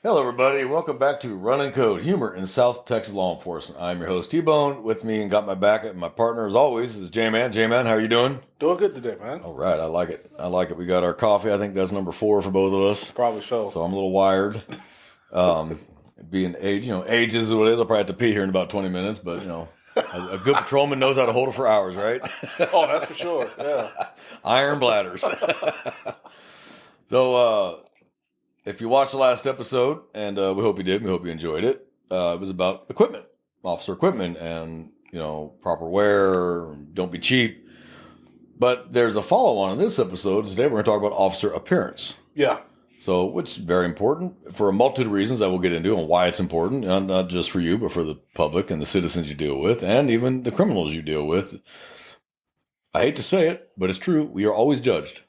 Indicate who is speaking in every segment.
Speaker 1: Hello, everybody. Welcome back to Running Code, Humor in South Texas Law Enforcement. I'm your host, T-Bone. With me and got my back, and my partner, as always, is J-Man. J-Man, how are you doing?
Speaker 2: Doing good today, man.
Speaker 1: All right, I like it. I like it. We got our coffee. I think that's number 4 for both of us.
Speaker 2: Probably so.
Speaker 1: So I'm a little wired. Being age, age is what it is. I'll probably have to pee here in about 20 minutes, but, a good patrolman knows how to hold it for hours, right?
Speaker 2: Oh, that's for sure. Yeah.
Speaker 1: Iron bladders. So, if you watched the last episode, and we hope you did, we hope you enjoyed it, it was about equipment, officer equipment, and, proper wear, don't be cheap. But there's a follow-on in this episode. Today we're going to talk about officer appearance.
Speaker 2: Yeah.
Speaker 1: So, which is very important for a multitude of reasons that we'll get into and why it's important, and not just for you, but for the public and the citizens you deal with, and even the criminals you deal with. I hate to say it, but it's true. We are always judged.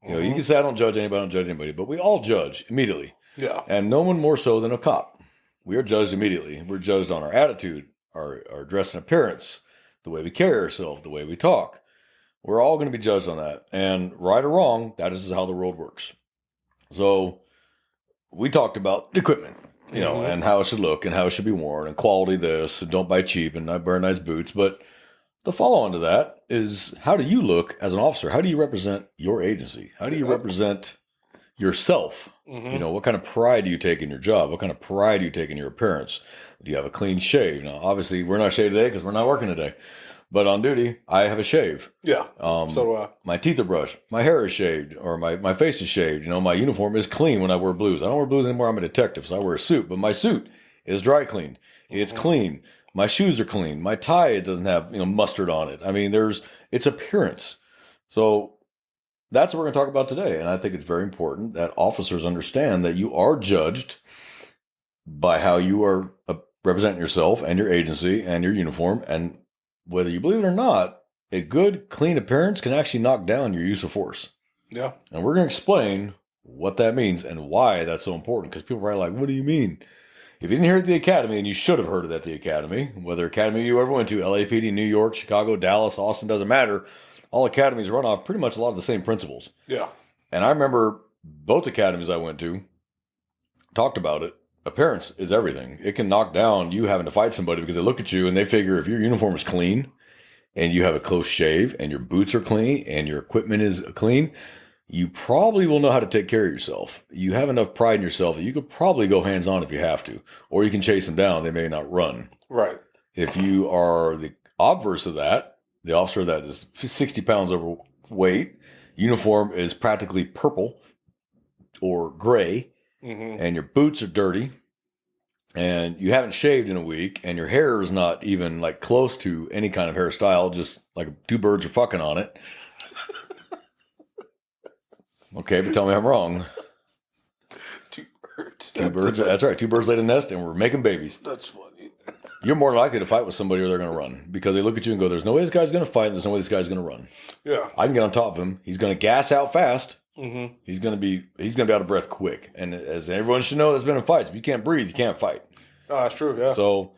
Speaker 1: You can say I don't judge anybody, but we all judge immediately.
Speaker 2: Yeah.
Speaker 1: And no one more so than a cop. We are judged immediately. We're judged on our attitude, our dress and appearance, the way we carry ourselves, the way we talk. We're all going to be judged on that. And right or wrong, that is how the world works. So we talked about equipment, and how it should look and how it should be worn and quality this and don't buy cheap and not wear nice boots. But the follow-on to that is, how do you look as an officer? How do you represent your agency? How do you represent yourself? What kind of pride do you take in your job? What kind of pride do you take in your appearance? Do you have a clean shave? Now, obviously, we're not shaved today because we're not working today. But on duty, I have a shave.
Speaker 2: Yeah. So do I.
Speaker 1: My teeth are brushed. My hair is shaved, or my face is shaved. My uniform is clean when I wear blues. I don't wear blues anymore. I'm a detective, so I wear a suit. But my suit is dry cleaned. It's clean. My shoes are clean. My tie, it doesn't have, mustard on it. I mean, it's appearance. So that's what we're going to talk about today. And I think it's very important that officers understand that you are judged by how you are representing yourself and your agency and your uniform. And whether you believe it or not, a good, clean appearance can actually knock down your use of force.
Speaker 2: Yeah.
Speaker 1: And we're going to explain what that means and why that's so important. Because people are probably like, what do you mean? If you didn't hear it at the academy, and you should have heard it at the academy, whether academy you ever went to, LAPD, New York, Chicago, Dallas, Austin, doesn't matter. All academies run off pretty much a lot of the same principles.
Speaker 2: Yeah.
Speaker 1: And I remember both academies I went to talked about it. Appearance is everything. It can knock down you having to fight somebody because they look at you and they figure if your uniform is clean and you have a close shave and your boots are clean and your equipment is clean, you probably will know how to take care of yourself. You have enough pride in yourself that you could probably go hands-on if you have to. Or you can chase them down. They may not run.
Speaker 2: Right.
Speaker 1: If you are the obverse of that, the officer that is 60 pounds overweight, uniform is practically purple or gray, and your boots are dirty, and you haven't shaved in a week, and your hair is not even like close to any kind of hairstyle, just like 2 birds are fucking on it. Okay, but tell me I'm wrong.
Speaker 2: 2 birds.
Speaker 1: 2 birds. That's right. 2 birds laid a nest, and we're making babies.
Speaker 2: That's funny.
Speaker 1: You're more likely to fight with somebody or they're going to run because they look at you and go, there's no way this guy's going to fight. And there's no way this guy's going to run.
Speaker 2: Yeah.
Speaker 1: I can get on top of him. He's going to gas out fast.
Speaker 2: Mm-hmm.
Speaker 1: He's going to be out of breath quick. And as everyone should know that's been in fights, if you can't breathe, you can't fight.
Speaker 2: Oh, that's true. Yeah.
Speaker 1: So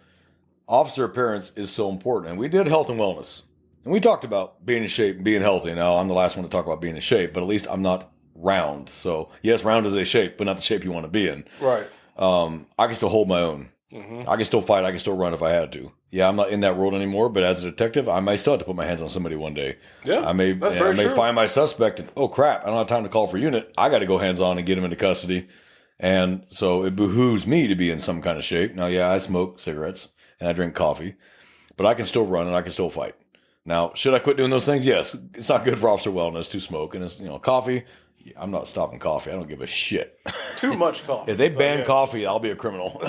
Speaker 1: officer appearance is so important. And we did health and wellness. And we talked about being in shape and being healthy. Now, I'm the last one to talk about being in shape, but at least I'm not round. So yes, round is a shape, but not the shape you want to be in.
Speaker 2: Right.
Speaker 1: I can still hold my own. I can still fight. I can still run if I had to. Yeah, I'm not in that world anymore, but as a detective, I may still have to put my hands on somebody one day.
Speaker 2: Yeah,
Speaker 1: I may find my suspect and, oh crap, I don't have time to call for unit. I got to go hands on and get him into custody. And so it behooves me to be in some kind of shape. Now, yeah, I smoke cigarettes and I drink coffee, but I can still run and I can still fight. Now, should I quit doing those things? Yes. It's not good for officer wellness to smoke. And it's, coffee. I'm not stopping coffee. I don't give a shit.
Speaker 2: Too much coffee.
Speaker 1: If they ban coffee, I'll be a criminal.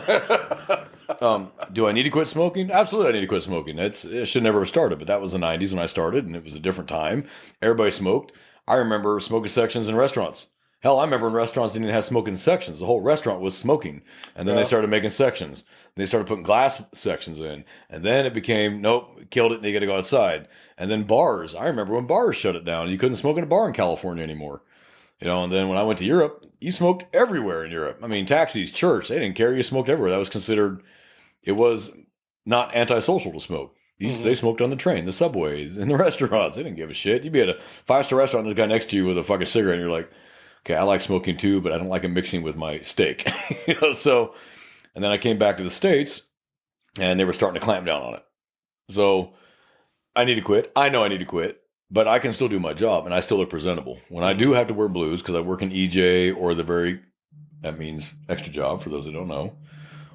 Speaker 1: Do I need to quit smoking? Absolutely, I need to quit smoking. It should never have started, but that was the 90s when I started, and it was a different time. Everybody smoked. I remember smoking sections in restaurants. Hell, I remember when restaurants didn't even have smoking sections. The whole restaurant was smoking. And then they started making sections. They started putting glass sections in. And then it became, nope, killed it, and you got to go outside. And then bars. I remember when bars shut it down. You couldn't smoke in a bar in California anymore. And then when I went to Europe, you smoked everywhere in Europe. I mean, taxis, church, they didn't care. You smoked everywhere. That was considered, it was not antisocial to smoke. They smoked on the train, the subways, in the restaurants. They didn't give a shit. You'd be at a 5-star restaurant, and there's a guy next to you with a fucking cigarette, and you're like, Okay, I like smoking too, but I don't like it mixing with my steak. So, and then I came back to the States and they were starting to clamp down on it. So I need to quit. I know I need to quit, but I can still do my job and I still look presentable. When I do have to wear blues, because I work in EJ or that means extra job for those that don't know,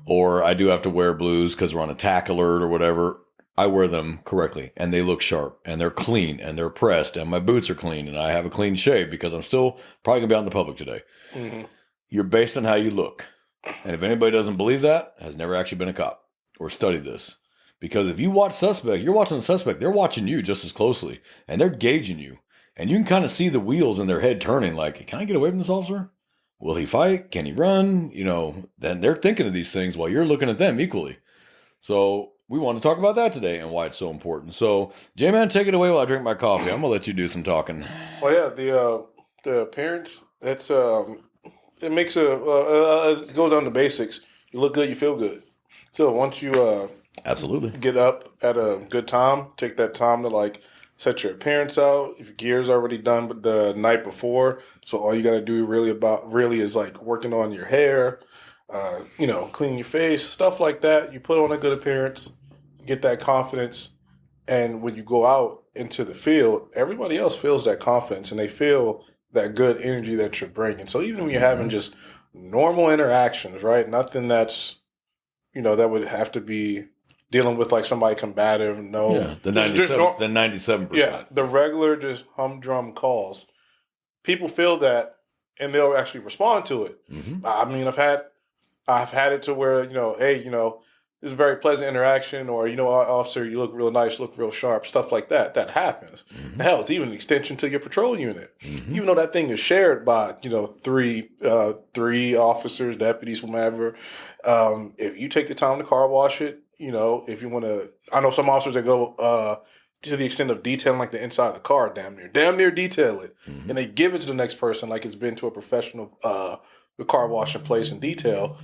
Speaker 1: or I do have to wear blues because we're on attack alert or whatever, I wear them correctly and they look sharp and they're clean and they're pressed and my boots are clean and I have a clean shave because I'm still probably going to be out in the public today. Mm-hmm. You're based on how you look. And if anybody doesn't believe that, has never actually been a cop or studied this. Because if you watch Suspect, you're watching the Suspect, they're watching you just as closely and they're gauging you. And you can kind of see the wheels in their head turning like, can I get away from this officer? Will he fight? Can he run? Then they're thinking of these things while you're looking at them equally. So we want to talk about that today and why it's so important. So, J-Man, take it away while I drink my coffee. I'm going to let you do some talking.
Speaker 2: Well, yeah, the appearance, it makes it goes on to basics. You look good, you feel good. So once you
Speaker 1: absolutely
Speaker 2: get up at a good time, take that time to set your appearance out. If your gear's already done the night before, so all you got to do really is working on your hair, clean your face, stuff like that. You put on a good appearance, get that confidence, and when you go out into the field, everybody else feels that confidence and they feel that good energy that you're bringing. So even when you're having just normal interactions, right? Nothing that's, that would have to be dealing with somebody combative. No,
Speaker 1: yeah, the 97%.
Speaker 2: Yeah, the regular just humdrum calls. People feel that, and they'll actually respond to it. Mm-hmm. I mean, I've had it to where hey, this is a very pleasant interaction, or officer, you look real nice, look real sharp, stuff like that. That happens. Mm-hmm. Hell, it's even an extension to your patrol unit. Mm-hmm. Even though that thing is shared by three officers, deputies, whomever. If you take the time to car wash it, if you want to, I know some officers that go to the extent of detailing the inside of the car, damn near detail it, mm-hmm. and they give it to the next person like it's been to a professional car washing place and detail.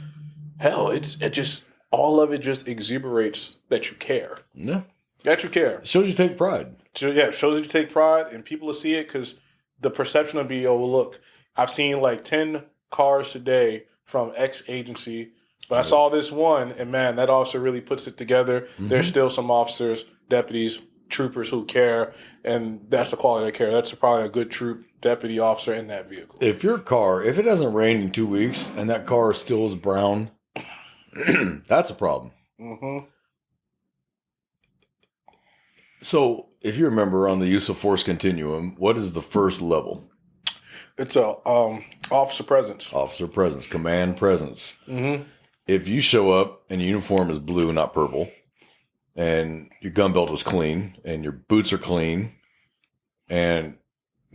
Speaker 2: Hell, it just. All of it just exuberates that you care.
Speaker 1: Yeah.
Speaker 2: That you care.
Speaker 1: It shows you take pride.
Speaker 2: So, yeah, it shows that you take pride, and people will see it because the perception will be, oh, look, I've seen 10 cars today from X agency, but I saw this one, and man, that officer really puts it together. Mm-hmm. There's still some officers, deputies, troopers who care, and that's the quality of care. That's probably a good troop deputy officer in that vehicle.
Speaker 1: If your car, if it hasn't rained in 2 weeks and that car still is brown, that's a problem. Mm-hmm. So, if you remember on the use of force continuum, what is the first level?
Speaker 2: It's a officer presence.
Speaker 1: Officer presence, command presence. Mm-hmm. If you show up and your uniform is blue, not purple, and your gun belt is clean, and your boots are clean, and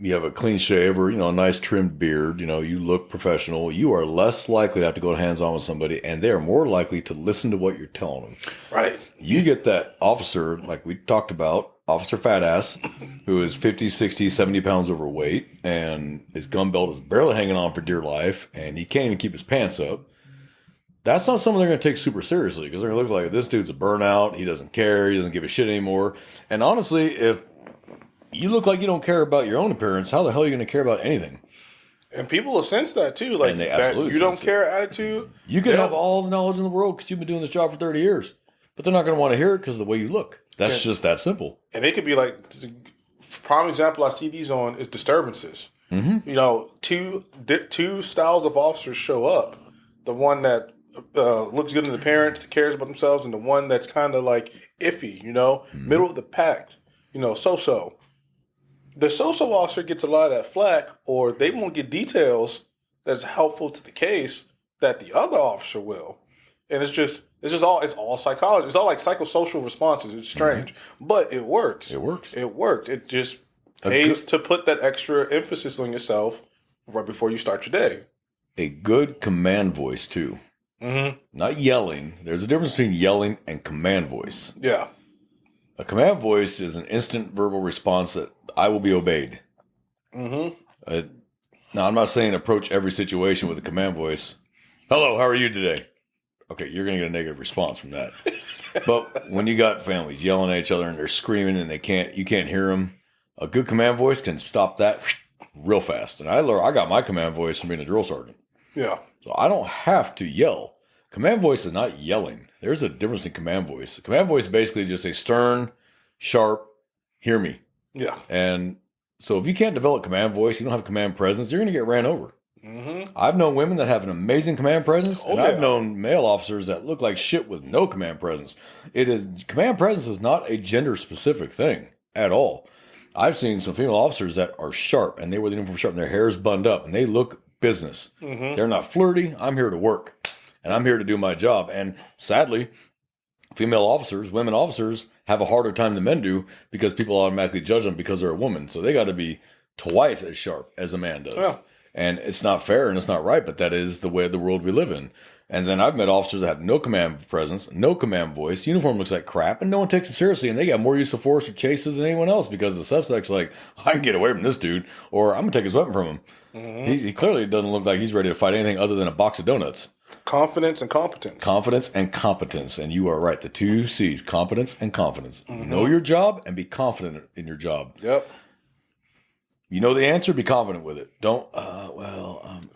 Speaker 1: you have a clean shave or, a nice trimmed beard, you look professional, you are less likely to have to go hands-on with somebody, and they're more likely to listen to what you're telling them.
Speaker 2: Right.
Speaker 1: You get that officer, like we talked about, Officer Fat Ass, who is 50, 60, 70 pounds overweight, and his gun belt is barely hanging on for dear life, and he can't even keep his pants up. That's not someone they're going to take super seriously, because they're going to look like, this dude's a burnout, he doesn't care, he doesn't give a shit anymore. And honestly, if you look like you don't care about your own appearance, how the hell are you going to care about anything?
Speaker 2: And people will sense that too.
Speaker 1: And they absolutely
Speaker 2: that you don't care attitude.
Speaker 1: You can have all the knowledge in the world because you've been doing this job for 30 years. But they're not going to want to hear it because of the way you look. That's just that simple.
Speaker 2: And it could be prime example I see these on is disturbances. Mm-hmm. Two styles of officers show up. The one that looks good in appearance, cares about themselves, and the one that's kind of iffy, mm-hmm. middle of the pack, so-so. The so-so officer gets a lot of that flack, or they won't get details that's helpful to the case that the other officer will. And it's all psychology. It's all psychosocial responses. It's strange, mm-hmm. but it works.
Speaker 1: It works.
Speaker 2: It just pays to put that extra emphasis on yourself right before you start your day.
Speaker 1: A good command voice too. Mm-hmm. Not yelling. There's a difference between yelling and command voice.
Speaker 2: Yeah.
Speaker 1: A command voice is an instant verbal response that I will be obeyed. Mm-hmm. Now, I'm not saying approach every situation with a command voice. Hello, how are you today? Okay, you're going to get a negative response from that. But when you got families yelling at each other and they're screaming and you can't hear them, a good command voice can stop that real fast. And I got my command voice from being a drill sergeant.
Speaker 2: Yeah.
Speaker 1: So I don't have to yell. Command voice is not yelling. There's a difference in command voice. Command voice is basically just a stern, sharp, hear me.
Speaker 2: Yeah.
Speaker 1: And so if you can't develop command voice, you don't have command presence, you're going to get ran over.
Speaker 2: Mm-hmm.
Speaker 1: I've known women that have an amazing command presence, and
Speaker 2: yeah.
Speaker 1: I've known male officers that look like shit with no command presence. Command presence is not a gender specific thing at all. I've seen some female officers that are sharp, and they wear the uniform sharp, and their hair is bunned up, and they look business.
Speaker 2: Mm-hmm.
Speaker 1: They're not flirty. I'm here to work, and I'm here to do my job. And sadly, female officers, women officers, have a harder time than men do because people automatically judge them because they're a woman. So they got to be twice as sharp as a man does.
Speaker 2: Yeah.
Speaker 1: And it's not fair and it's not right, but that is the way of the world we live in. And then I've met officers that have no command presence, no command voice, uniform looks like crap, and no one takes them seriously, and they got more use of force or chases than anyone else because the suspect's like, I can get away from this dude, or I'm going to take his weapon from him. Mm-hmm. He clearly doesn't look like he's ready to fight anything other than a box of donuts.
Speaker 2: Confidence and competence.
Speaker 1: Confidence and competence. And you are right. The two C's, competence and confidence. Mm-hmm. Know your job and be confident in your job.
Speaker 2: Yep.
Speaker 1: You know the answer, be confident with it. Don't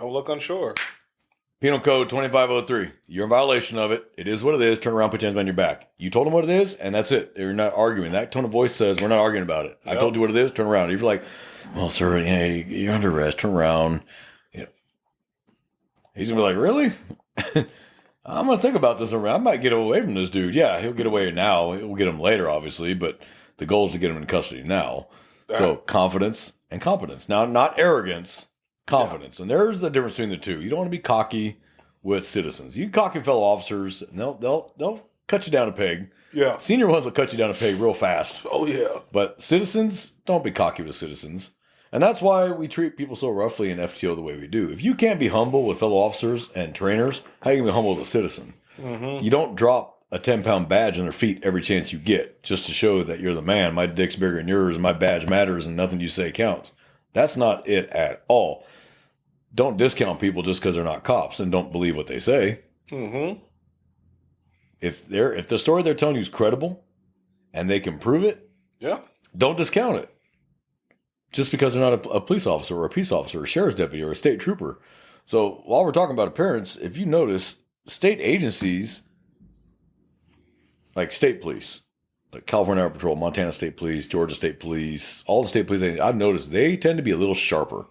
Speaker 2: look unsure.
Speaker 1: Penal Code 2503. You're in violation of it. It is what it is. Turn around, put your hands behind your back. You told them what it is, and that's it. You're not arguing. That tone of voice says, we're not arguing about it. Yep. I told you what it is, turn around. If you're like, well, sir, you're under arrest, turn around. Yeah. He's going to be like, really? I'm going to think about this around. I might get away from this dude. Yeah, he'll get away now. We'll get him later, obviously, but the goal is to get him in custody now. So confidence and competence. Now, not arrogance, confidence. Yeah. And there's the difference between the two. You don't want to be cocky with citizens. You cocky fellow officers, and they'll cut you down a peg.
Speaker 2: Yeah.
Speaker 1: Senior ones will cut you down a peg real fast.
Speaker 2: Oh, yeah.
Speaker 1: But citizens, don't be cocky with citizens. And that's why we treat people so roughly in FTO the way we do. If you can't be humble with fellow officers and trainers, how are you going to be humble with a citizen? Mm-hmm. You don't drop a 10-pound badge on their feet every chance you get just to show that you're the man. My dick's bigger than yours and my badge matters and nothing you say counts. That's not it at all. Don't discount people just because they're not cops and don't believe what they say. Mm-hmm. If the story they're telling you is credible and they can prove it, don't discount it. Just because they're not a police officer or a peace officer or a sheriff's deputy or a state trooper. So while we're talking about appearance, if you notice, state agencies like state police, like California Air Patrol, Montana State Police, Georgia State Police, all the state police, I've noticed they tend to be a little sharper.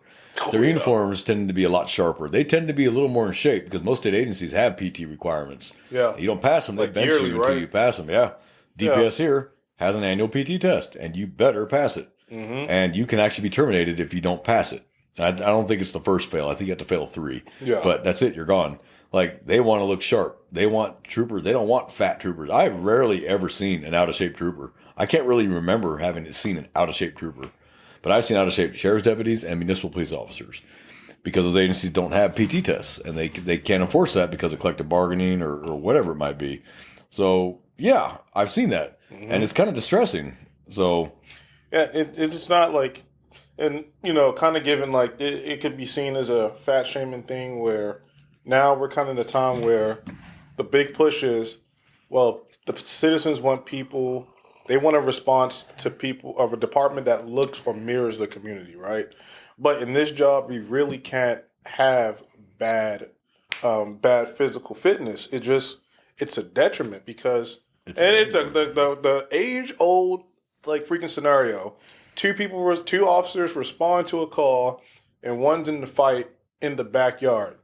Speaker 1: Their uniforms tend to be a lot sharper. They tend to be a little more in shape because most state agencies have PT requirements. Yeah. You don't pass them, they bench yearly, you until you pass them. Yeah. DPS here has an annual PT test, and you better pass it. Mm-hmm. And you can actually be terminated if you don't pass it. I don't think it's the first fail. I think you have to fail 3. Yeah. But that's it. You're gone. Like, they want to look sharp. They want troopers. They don't want fat troopers. I've rarely ever seen an out-of-shape trooper. I can't really remember having seen an out-of-shape trooper. But I've seen out-of-shape sheriff's deputies and municipal police officers because those agencies don't have PT tests. And they can't enforce that because of collective bargaining or whatever it might be. So, yeah, I've seen that. Mm-hmm. And it's kind of distressing. So...
Speaker 2: yeah, it's not like, and, kind of given like, it could be seen as a fat shaming thing where now we're kind of in a time where the big push is, well, the citizens want people, they want a response to people of a department that looks or mirrors the community, right? But in this job, we really can't have bad physical fitness. It's a detriment because, the age old, like freaking scenario. Two officers respond to a call, and one's in the fight in the backyard.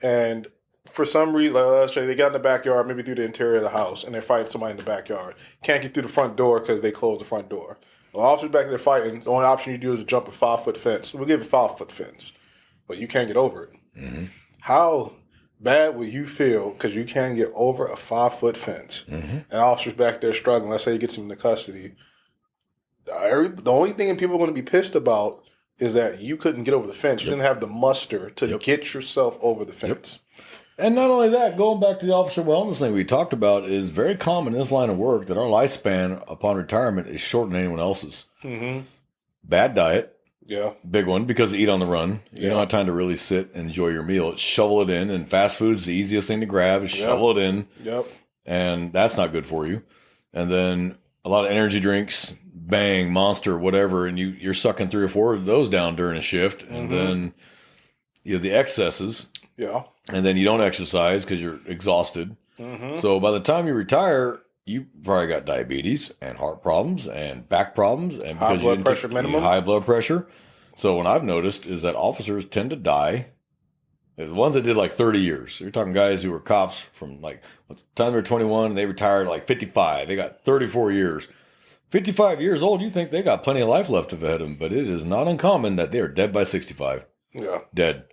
Speaker 2: And for some reason, let's say they got in the backyard, maybe through the interior of the house, and they're fighting somebody in the backyard. Can't get through the front door because they closed the front door. The officer's back there fighting. The only option you do is to jump a 5-foot fence. We'll give a 5-foot fence, but you can't get over it. Mm-hmm. How bad will you feel because you can't get over a 5-foot fence? Mm-hmm. And officer's back there struggling. Let's say he gets him into custody. The only thing people are going to be pissed about is that you couldn't get over the fence. You didn't have the muster to get yourself over the fence.
Speaker 1: Yep. And not only that, going back to the officer wellness thing we talked about, is very common in this line of work that our lifespan upon retirement is shorter than anyone else's. Mm-hmm. Bad diet. Yeah. Big one, because you eat on the run. You don't have time to really sit and enjoy your meal. It's shovel it in, and fast food is the easiest thing to grab. Shovel it in. Yep. And that's not good for you. And then a lot of energy drinks, Bang, Monster, whatever, and you're sucking 3 or 4 of those down during a shift, and then you have the excesses, and then you don't exercise because you're exhausted. So by the time you retire, you probably got diabetes and heart problems and back problems, and because you didn't take high blood pressure. So what I've noticed is that officers tend to die. The ones that did like 30 years. You're talking guys who were cops from like the time they were 21 and they retired like 55. They got 34 years. 55 years old, you think they got plenty of life left ahead of them, but it is not uncommon that they are dead by 65.
Speaker 2: Yeah.
Speaker 1: Dead.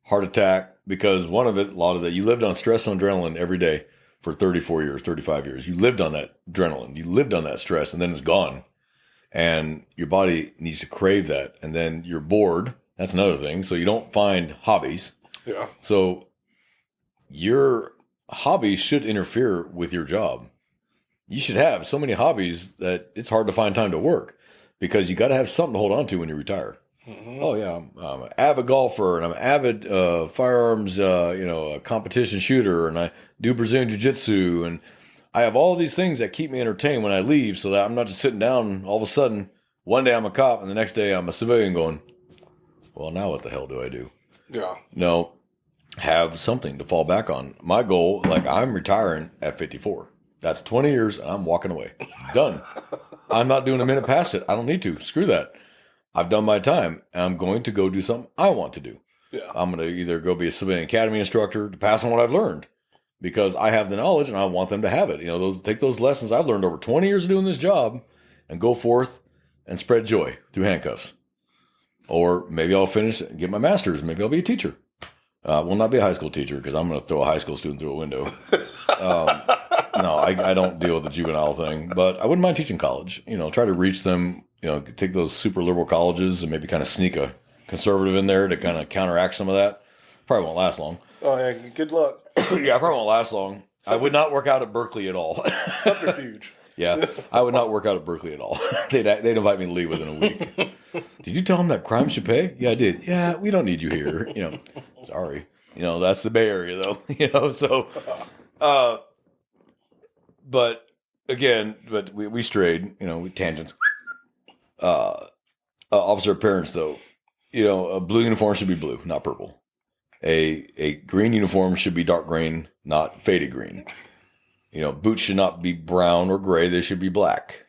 Speaker 1: Heart attack, because a lot of that, you lived on stress and adrenaline every day for 34 years, 35 years. You lived on that adrenaline. You lived on that stress, and then it's gone. And your body needs to crave that. And then you're bored. That's another thing. So you don't find hobbies.
Speaker 2: Yeah.
Speaker 1: So your hobbies should interfere with your job. You should have so many hobbies that it's hard to find time to work, because you got to have something to hold on to when you retire. Oh yeah, I'm an avid golfer, and I'm an avid firearms, competition shooter, and I do Brazilian jiu-jitsu, and I have all these things that keep me entertained when I leave, so that I'm not just sitting down. All of a sudden, one day I'm a cop, and the next day I'm a civilian going, well, now what the hell do I do?
Speaker 2: Yeah.
Speaker 1: No, have something to fall back on. My goal, like, I'm retiring at 54. That's 20 years, and I'm walking away. Done. I'm not doing a minute past it. I don't need to. Screw that. I've done my time, and I'm going to go do something I want to do.
Speaker 2: Yeah.
Speaker 1: I'm going to either go be a civilian academy instructor to pass on what I've learned, because I have the knowledge and I want them to have it. Take those lessons I've learned over 20 years of doing this job and go forth and spread joy through handcuffs. Or maybe I'll finish and get my master's. Maybe I'll be a teacher. Will not be a high school teacher, because I'm going to throw a high school student through a window. No, I don't deal with the juvenile thing, but I wouldn't mind teaching college. Try to reach them. Take those super liberal colleges and maybe kind of sneak a conservative in there to kind of counteract some of that. Probably won't last long.
Speaker 2: Oh yeah, good luck.
Speaker 1: Yeah, probably won't last long. I would not work out at Berkeley at all.
Speaker 2: Subterfuge.
Speaker 1: Yeah, I would not work out at Berkeley at all. They'd invite me to leave within a week. Did you tell them that crime should pay? Yeah, I did. Yeah, we don't need you here. Sorry. That's the Bay Area though. So, but again, we strayed. We tangents. Officer appearance though, a blue uniform should be blue, not purple. A green uniform should be dark green, not faded green. Boots should not be brown or gray. They should be black.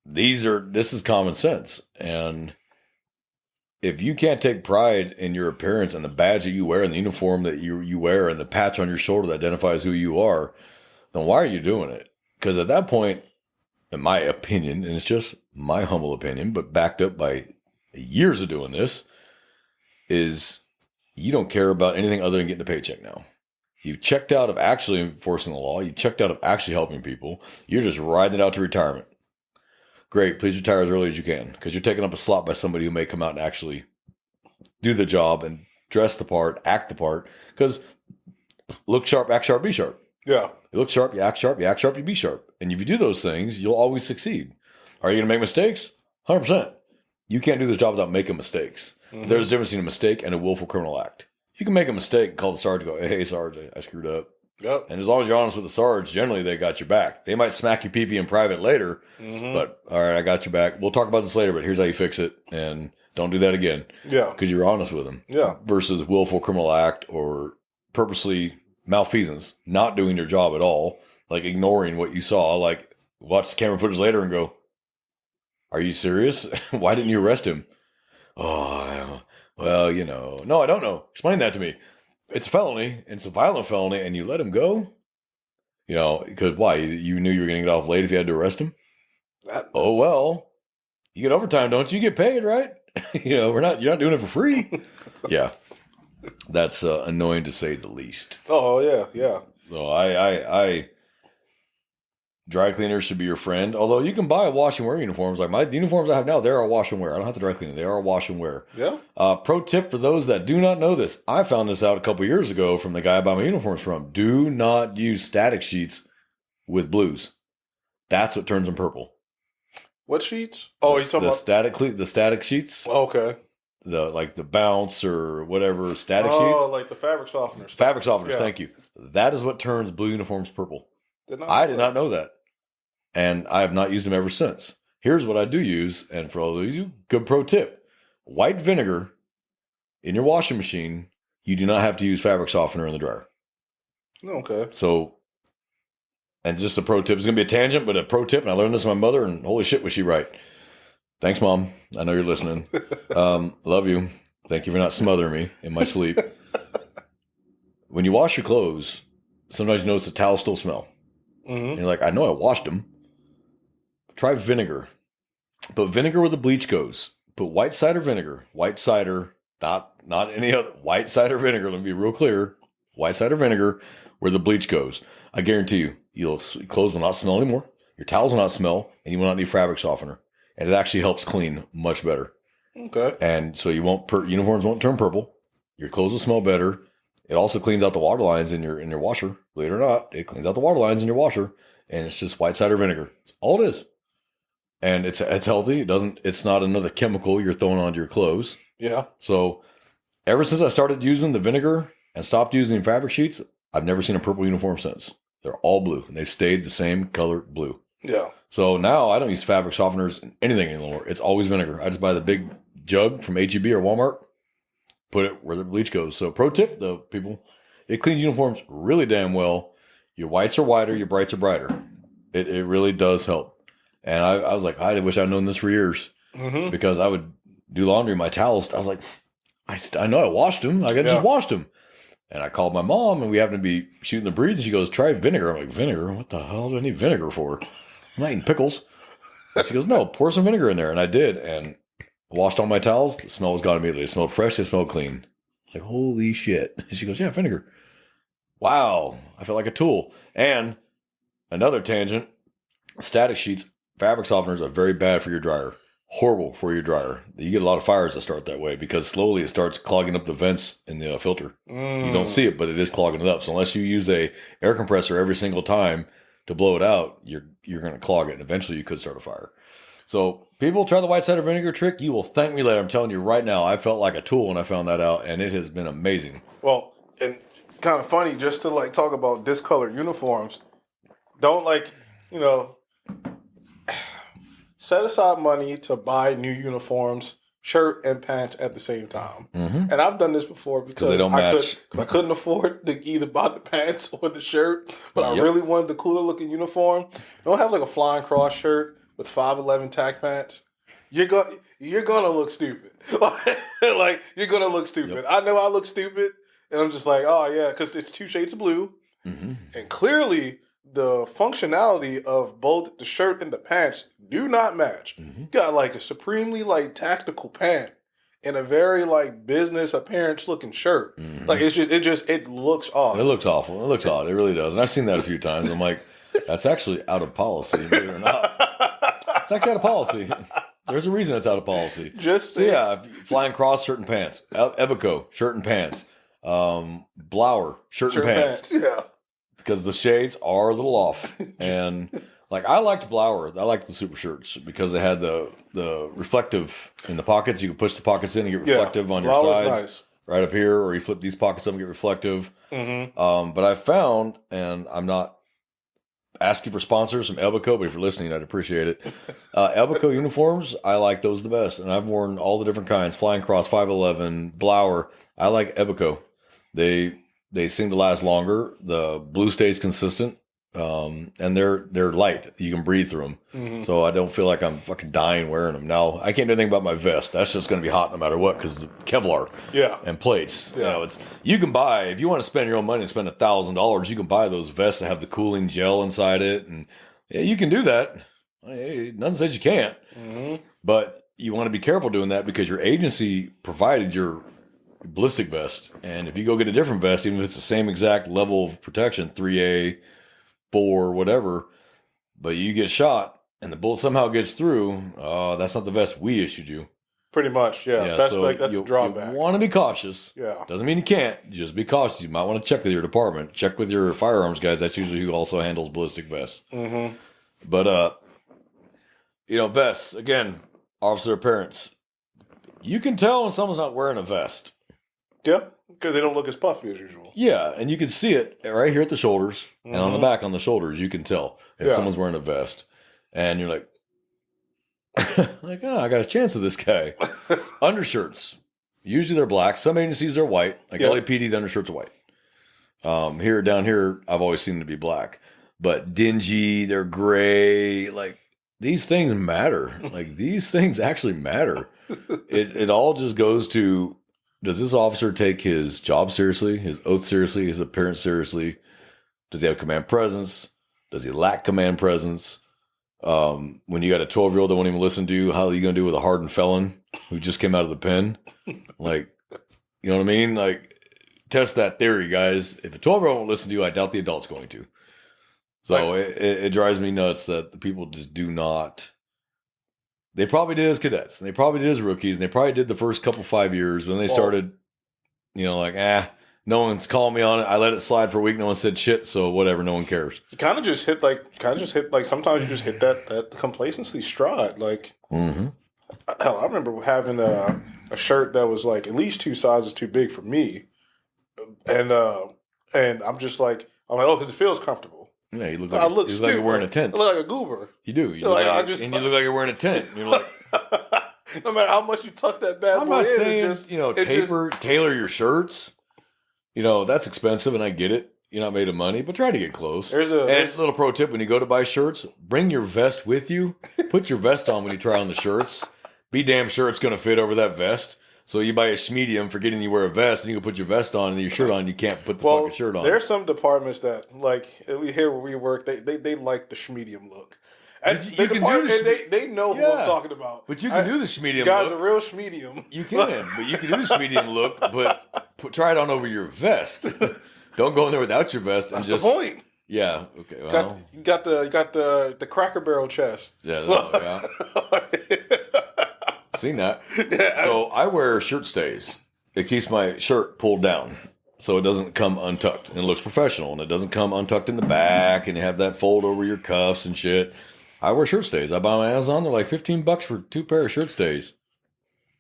Speaker 1: This is common sense. And if you can't take pride in your appearance and the badge that you wear and the uniform that you wear and the patch on your shoulder that identifies who you are, then why are you doing it? Because at that point, in my opinion, and it's just my humble opinion, but backed up by years of doing this, is you don't care about anything other than getting a paycheck now. You've checked out of actually enforcing the law. You've checked out of actually helping people. You're just riding it out to retirement. Great. Please retire as early as you can, because you're taking up a slot by somebody who may come out and actually do the job and dress the part, act the part. Because look sharp, act sharp, be sharp.
Speaker 2: Yeah.
Speaker 1: You look sharp, you act sharp, you be sharp. And if you do those things, you'll always succeed. Are you going to make mistakes? 100%. You can't do this job without making mistakes. There's a difference between a mistake and a willful criminal act. You can make a mistake and call the sergeant and go, hey, Sarge, I screwed up.
Speaker 2: Yep.
Speaker 1: And as long as you're honest with the Sarge, generally they got your back. They might smack you pee-pee in private later, but all right, I got your back. We'll talk about this later, but here's how you fix it. And don't do that again. Yeah. Because you're honest with them.
Speaker 2: Yeah.
Speaker 1: Versus willful criminal act or purposely malfeasance, not doing your job at all, like ignoring what you saw, like watch the camera footage later and go, are you serious? Why didn't you arrest him? Oh, well, no, I don't know. Explain that to me. It's a felony, and it's a violent felony, and you let him go? Because why? You knew you were going to get off late if you had to arrest him? Oh, well, you get overtime, don't you? You get paid, right? You're not doing it for free. Yeah. That's annoying to say the least.
Speaker 2: Oh, yeah, yeah.
Speaker 1: So I dry cleaners should be your friend. Although you can buy wash and wear uniforms. Like the uniforms I have now, they're a wash and wear. I don't have to dry clean them. They are a wash and wear.
Speaker 2: Yeah.
Speaker 1: Pro tip for those that do not know this. I found this out a couple years ago from the guy I buy my uniforms from. Do not use static sheets with blues. That's what turns them purple.
Speaker 2: What sheets? Oh, you're talking about
Speaker 1: the static sheets.
Speaker 2: Okay.
Speaker 1: The bounce or whatever static sheets.
Speaker 2: Oh, like the fabric softeners.
Speaker 1: Fabric softeners. Yeah. Thank you. That is what turns blue uniforms purple. I did not know that. and I have not used them ever since. Here's what I do use, and for all of you, good pro tip. White vinegar in your washing machine, you do not have to use fabric softener in the dryer.
Speaker 2: Okay.
Speaker 1: So, and just a pro tip, it's going to be a tangent, but a pro tip, and I learned this from my mother, and holy shit, was she right. Thanks, Mom. I know you're listening. Love you. Thank you for not smothering me in my sleep. When you wash your clothes, sometimes you notice the towels still smell.
Speaker 2: Mm-hmm.
Speaker 1: And you're like, I know I washed them. Try vinegar. Put vinegar where the bleach goes. Put white cider vinegar. White cider, not any other. White cider vinegar. Let me be real clear. White cider vinegar where the bleach goes. I guarantee you, your clothes will not smell anymore. Your towels will not smell, and you will not need fabric softener. And it actually helps clean much better.
Speaker 2: Okay.
Speaker 1: And so uniforms won't turn purple. Your clothes will smell better. It also cleans out the water lines in your washer. Believe it or not, it cleans out the water lines in your washer, and it's just white cider vinegar. That's all it is. And it's healthy. It's not another chemical you're throwing onto your clothes.
Speaker 2: Yeah.
Speaker 1: So ever since I started using the vinegar and stopped using fabric sheets, I've never seen a purple uniform since. They're all blue, and they've stayed the same color blue.
Speaker 2: Yeah.
Speaker 1: So now I don't use fabric softeners in anything anymore. It's always vinegar. I just buy the big jug from HEB or Walmart, put it where the bleach goes. So pro tip, though, people, it cleans uniforms really damn well. Your whites are whiter, your brights are brighter. It really does help. And I was like, I wish I'd known this for years, because I would do laundry in my towels. I was like, I know I washed them. I just washed them. And I called my mom, and we happened to be shooting the breeze, and she goes, try vinegar. I'm like, vinegar? What the hell do I need vinegar for? I'm not eating pickles. And she goes, no, pour some vinegar in there. And I did, and washed all my towels. The smell was gone immediately. It smelled fresh. It smelled clean. Like, holy shit. And she goes, yeah, vinegar. Wow. I felt like a tool. And another tangent, static sheets, fabric softeners are very bad for your dryer. Horrible for your dryer. You get a lot of fires that start that way because slowly it starts clogging up the vents in the filter. You don't see it, but it is clogging it up. So unless you use a air compressor every single time to blow it out, you're going to clog it, and eventually you could start a fire. So people try the white cider vinegar trick. You will thank me later. I'm telling you right now, I felt like a tool when I found that out, and it has been amazing.
Speaker 2: Well, and kind of funny, just to like talk about discolored uniforms. Don't set aside money to buy new uniforms, shirt and pants at the same time. Mm-hmm. And I've done this before because
Speaker 1: they don't match.
Speaker 2: Because I couldn't afford to either buy the pants or the shirt, but I really wanted the cooler looking uniform. Don't have like a flying cross shirt with 511 tack pants. You're gonna look stupid. like you're gonna look stupid. Yep. I know I look stupid, and I'm just like, oh yeah, because it's two shades of blue, and clearly the functionality of both the shirt and the pants do not match. You got like a supremely like tactical pant and a very like business appearance looking shirt. Like it looks off.
Speaker 1: It looks awful. It looks odd. It really does. And I've seen that a few times. I'm like, that's actually out of policy, believe it or not. It's actually out of policy. There's a reason it's out of policy. Flying cross shirt and pants. Ebico shirt and pants. Blower shirt and pants. Yeah. Because the shades are a little off. And like I liked Blower. I liked the super shirts because they had the reflective in the pockets. You could push the pockets in and get reflective on your sides. Nice. Right up here, or you flip these pockets up and get reflective. But I found, and I'm not asking for sponsors from Ebico, but if you're listening, I'd appreciate it. Ebico uniforms, I like those the best. And I've worn all the different kinds. Flying Cross, 511, Blower. I like Ebico. They seem to last longer. The blue stays consistent. And they're light. You can breathe through them. So I don't feel like I'm fucking dying wearing them. Now, I can't do anything about my vest. That's just going to be hot no matter what because the Kevlar and plates. Yeah. You can buy, if you want to spend your own money and spend $1,000, you can buy those vests that have the cooling gel inside it. And yeah, you can do that. Hey, nothing says you can't. But you want to be careful doing that because your agency provided your ballistic vest. And if you go get a different vest, even if it's the same exact level of protection, 3A, 4, whatever, but you get shot and the bullet somehow gets through, that's not the vest we issued you.
Speaker 2: Pretty much, yeah. That's the drawback.
Speaker 1: You want to be cautious. Yeah. Doesn't mean you can't. Just be cautious. You might want to check with your department. Check with your firearms guys. That's usually who also handles ballistic vests. But, vests, again, officer appearance. You can tell when someone's not wearing a vest.
Speaker 2: Yeah, because they don't look as puffy as usual.
Speaker 1: Yeah, and you can see it right here at the shoulders and on the back on the shoulders. You can tell if someone's wearing a vest. And you're like, I got a chance with this guy. Undershirts. Usually they're black. Some agencies are white. Like LAPD, the undershirts are white. Down here, I've always seen them to be black. But dingy, they're gray. Like, these things matter. Like, these things actually matter. It all just goes to, does this officer take his job seriously, his oath seriously, his appearance seriously? Does he have command presence? Does he lack command presence? When you got a 12-year-old that won't even listen to you, how are you going to do with a hardened felon who just came out of the pen? Like, you know what I mean? Like, test that theory, guys. If a 12-year-old won't listen to you, I doubt the adult's going to. So it drives me nuts that the people just do not. They probably did as cadets, and they probably did as rookies, and they probably did the first couple 5 years. But then they started, no one's calling me on it. I let it slide for a week. No one said shit, so whatever. No one cares.
Speaker 2: You kind of just hit sometimes you just hit that complacency stride. Like, hell, I remember having a shirt that was like at least 2 sizes too big for me, and I'm like, oh, because it feels comfortable.
Speaker 1: Yeah, you look like you're wearing a tent.
Speaker 2: I look like a goober.
Speaker 1: You do. You look like you're wearing a tent. You're like,
Speaker 2: no matter how much you tuck that bad
Speaker 1: I'm
Speaker 2: boy
Speaker 1: not
Speaker 2: in,
Speaker 1: saying, tailor your shirts. That's expensive, and I get it. You're not made of money, but try to get close. There's a little pro tip: when you go to buy shirts, bring your vest with you. Put your vest on when you try on the shirts. Be damn sure it's going to fit over that vest. So you buy a medium, forgetting you wear a vest, and you can put your vest on and your shirt on. You can't put the fucking shirt on.
Speaker 2: There's some departments that, like, at least here where we work, they like the schmedium look. And
Speaker 1: you can do
Speaker 2: they know who I'm talking about.
Speaker 1: But you can do the schmedium look.
Speaker 2: Guys, a real schmedium.
Speaker 1: You can, but you can do the schmedium look, but try it on over your vest. Don't go in there without your vest.
Speaker 2: That's the point.
Speaker 1: Yeah. Okay. Well,
Speaker 2: you got the Cracker Barrel chest.
Speaker 1: Yeah. Seen that. Yeah. So I wear shirt stays. It keeps my shirt pulled down so it doesn't come untucked. And it looks professional, and it doesn't come untucked in the back, and you have that fold over your cuffs and shit. I wear shirt stays. I buy them on Amazon. They're like $15 for 2 pair of shirt stays.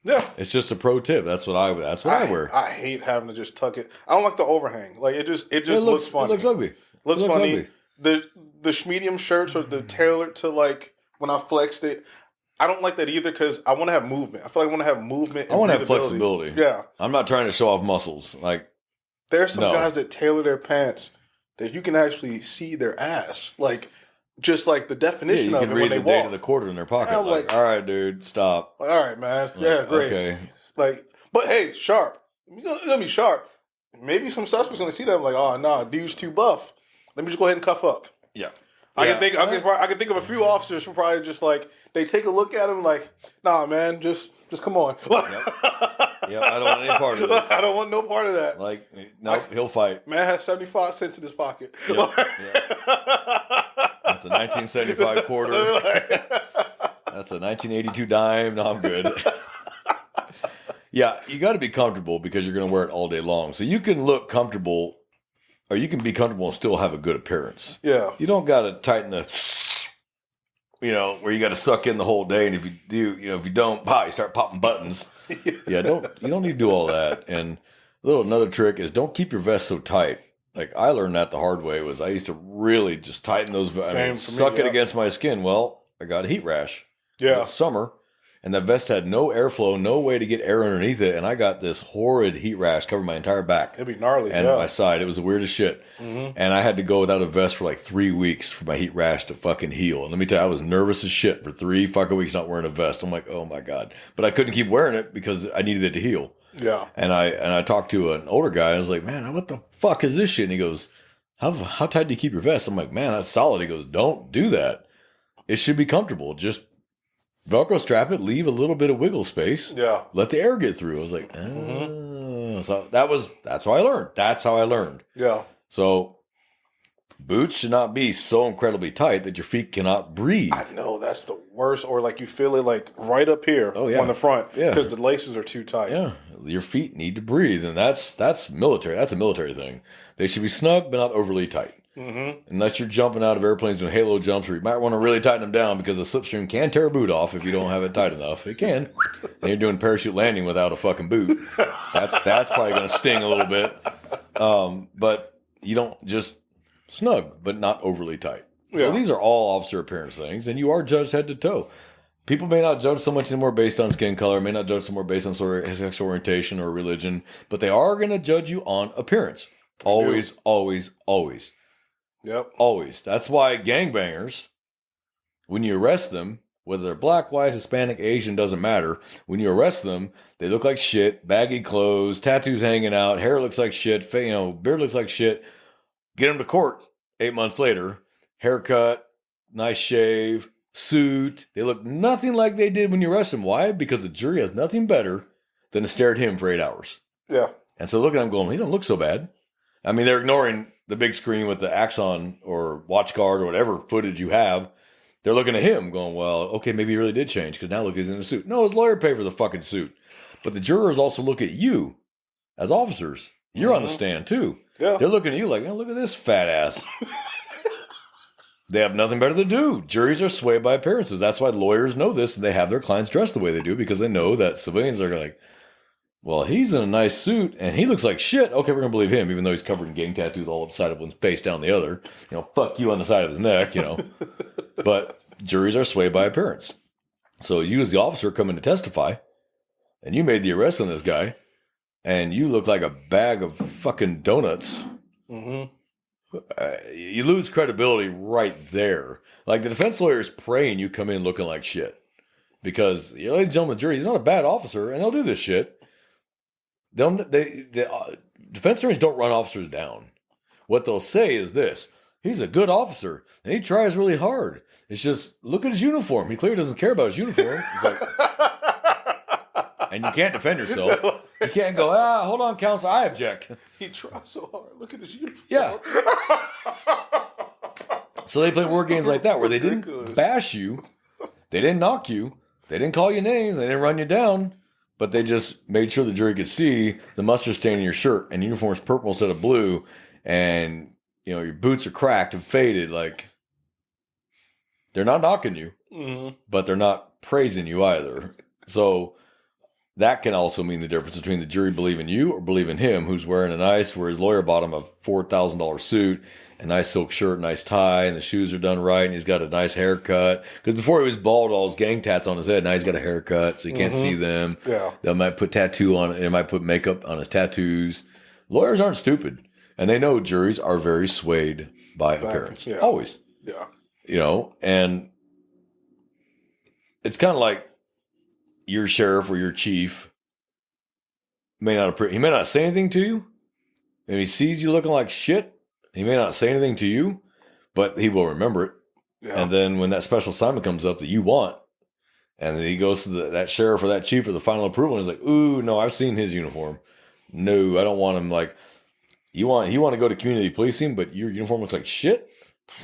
Speaker 1: Yeah. It's just a pro tip. That's what I wear.
Speaker 2: I hate having to just tuck it. I don't like the overhang. Like, it just looks funny.
Speaker 1: It looks ugly.
Speaker 2: Looks funny. Ugly. The medium shirts are the tailored to, like, when I flexed it. I don't like that either because I want to have movement. I feel like I want to have movement.
Speaker 1: I want to have flexibility.
Speaker 2: Yeah.
Speaker 1: I'm not trying to show off muscles. Like,
Speaker 2: there's some guys that tailor their pants that you can actually see their ass. Like, just like the definition of it when they walk. You can read the date
Speaker 1: of the quarter in their pocket. Like, all right, dude, stop.
Speaker 2: Like, all right, man. Yeah, great. Okay. Like, but hey, sharp. It's going to be sharp. Maybe some suspect's going to see that. I'm like, oh, nah, dude's too buff. Let me just go ahead and cuff up.
Speaker 1: Yeah.
Speaker 2: I can think of a few officers who probably just like they take a look at him like, nah, man, just come on.
Speaker 1: Yep, I don't want any part of this.
Speaker 2: I don't want no part of that.
Speaker 1: Like, nope, he'll fight.
Speaker 2: Man has 75 cents in his pocket.
Speaker 1: Yep. That's a 1975 quarter. That's a 1982 dime. No, I'm good. Yeah, you got to be comfortable because you're going to wear it all day long. So you can look comfortable. Or you can be comfortable and still have a good appearance. Yeah. You don't got to tighten the, where you got to suck in the whole day. And if you do, if you don't, you start popping buttons. Yeah, you don't need to do all that. And another trick is don't keep your vest so tight. Like, I learned that the hard way was I used to really just tighten those, suck it against my skin. Well, I got a heat rash. Yeah. It's summer. And the vest had no airflow, no way to get air underneath it. And I got this horrid heat rash covering my entire back.
Speaker 2: It'd be gnarly.
Speaker 1: And my side. It was the weirdest shit. Mm-hmm. And I had to go without a vest for like 3 weeks for my heat rash to fucking heal. And let me tell you, I was nervous as shit for 3 fucking weeks not wearing a vest. I'm like, oh my God. But I couldn't keep wearing it because I needed it to heal. Yeah. And I talked to an older guy. And I was like, man, what the fuck is this shit? And he goes, how tight do you keep your vest? I'm like, man, that's solid. He goes, don't do that. It should be comfortable. Just Velcro strap it, leave a little bit of wiggle space. Yeah. Let the air get through. I was like, oh. Mm-hmm. So that's how I learned. That's how I learned. Yeah. So boots should not be so incredibly tight that your feet cannot breathe.
Speaker 2: I know, that's the worst. Or like you feel it like right up here on the front. Yeah. Because the laces are too tight.
Speaker 1: Yeah. Your feet need to breathe. And that's military. That's a military thing. They should be snug, but not overly tight. Mm-hmm. Unless you're jumping out of airplanes doing halo jumps, where you might want to really tighten them down because the slipstream can tear a boot off if you don't have it tight enough. It can. And you're doing parachute landing without a fucking boot. That's probably going to sting a little bit. But you don't just snug, but not overly tight. So
Speaker 2: Yeah.
Speaker 1: these are all officer appearance things, and you are judged head to toe. People may not judge so much anymore based on skin color, may not judge so more based on sexual orientation or religion, but they are going to judge you on appearance. Always, always, always.
Speaker 2: Yep.
Speaker 1: Always. That's why gangbangers, when you arrest them, whether they're black, white, Hispanic, Asian, doesn't matter. When you arrest them, they look like shit, baggy clothes, tattoos hanging out, hair looks like shit, beard looks like shit. Get them to court 8 months later, haircut, nice shave, suit. They look nothing like they did when you arrest them. Why? Because the jury has nothing better than to stare at him for 8 hours.
Speaker 2: Yeah.
Speaker 1: And so look at him going, he don't look so bad. I mean, they're ignoring the big screen with the Axon or watch guard or whatever footage you have. They're looking at him going, well, okay, maybe he really did change because now look, he's in a suit. No, his lawyer paid for the fucking suit. But the jurors also look at you as officers. You're on the stand too.
Speaker 2: Yeah.
Speaker 1: They're looking at you like, oh, look at this fat ass. They have nothing better to do. Juries are swayed by appearances. That's why lawyers know this and they have their clients dressed the way they do because they know that civilians are like, well, he's in a nice suit and he looks like shit. Okay, we're going to believe him, even though he's covered in gang tattoos all upside of one's face down the other. Fuck you on the side of his neck, But juries are swayed by appearance. So you as the officer come in to testify and you made the arrest on this guy and you look like a bag of fucking donuts.
Speaker 2: Mm-hmm.
Speaker 1: You lose credibility right there. Like the defense lawyer is praying you come in looking like shit. Because, ladies and gentlemen, the jury, he's not a bad officer and they'll do this shit. Defense attorneys don't run officers down. What they'll say is this: he's a good officer and he tries really hard. It's just look at his uniform. He clearly doesn't care about his uniform. It's like, and you can't defend yourself. You can't go, hold on, counsel, I object.
Speaker 2: He tries so hard. Look at his uniform.
Speaker 1: Yeah. So they play word games like that where they didn't bash you, they didn't knock you, they didn't call you names, they didn't run you down. But they just made sure the jury could see the mustard stain in your shirt and your uniform's purple instead of blue. And, your boots are cracked and faded. Like, they're not knocking you, but they're not praising you either. So that can also mean the difference between the jury believing you or believing him, who's wearing where his lawyer bought him a $4,000 suit, a nice silk shirt, nice tie, and the shoes are done right, and he's got a nice haircut. Because before he was bald, all his gang tats on his head. Now he's got a haircut, so you can't see them.
Speaker 2: Yeah.
Speaker 1: They might put tattoo on it. They might put makeup on his tattoos. Lawyers aren't stupid, and they know juries are very swayed by appearance.
Speaker 2: Yeah.
Speaker 1: Always.
Speaker 2: Yeah.
Speaker 1: And it's kind of like your sheriff or your chief he may not say anything to you, and he sees you looking like shit. He may not say anything to you, but he will remember it. Yeah. And then when that special assignment comes up that you want, and then he goes to that sheriff or that chief for the final approval, and he's like, ooh, no, I've seen his uniform. No, I don't want him. Like, you want to go to community policing, but your uniform looks like shit?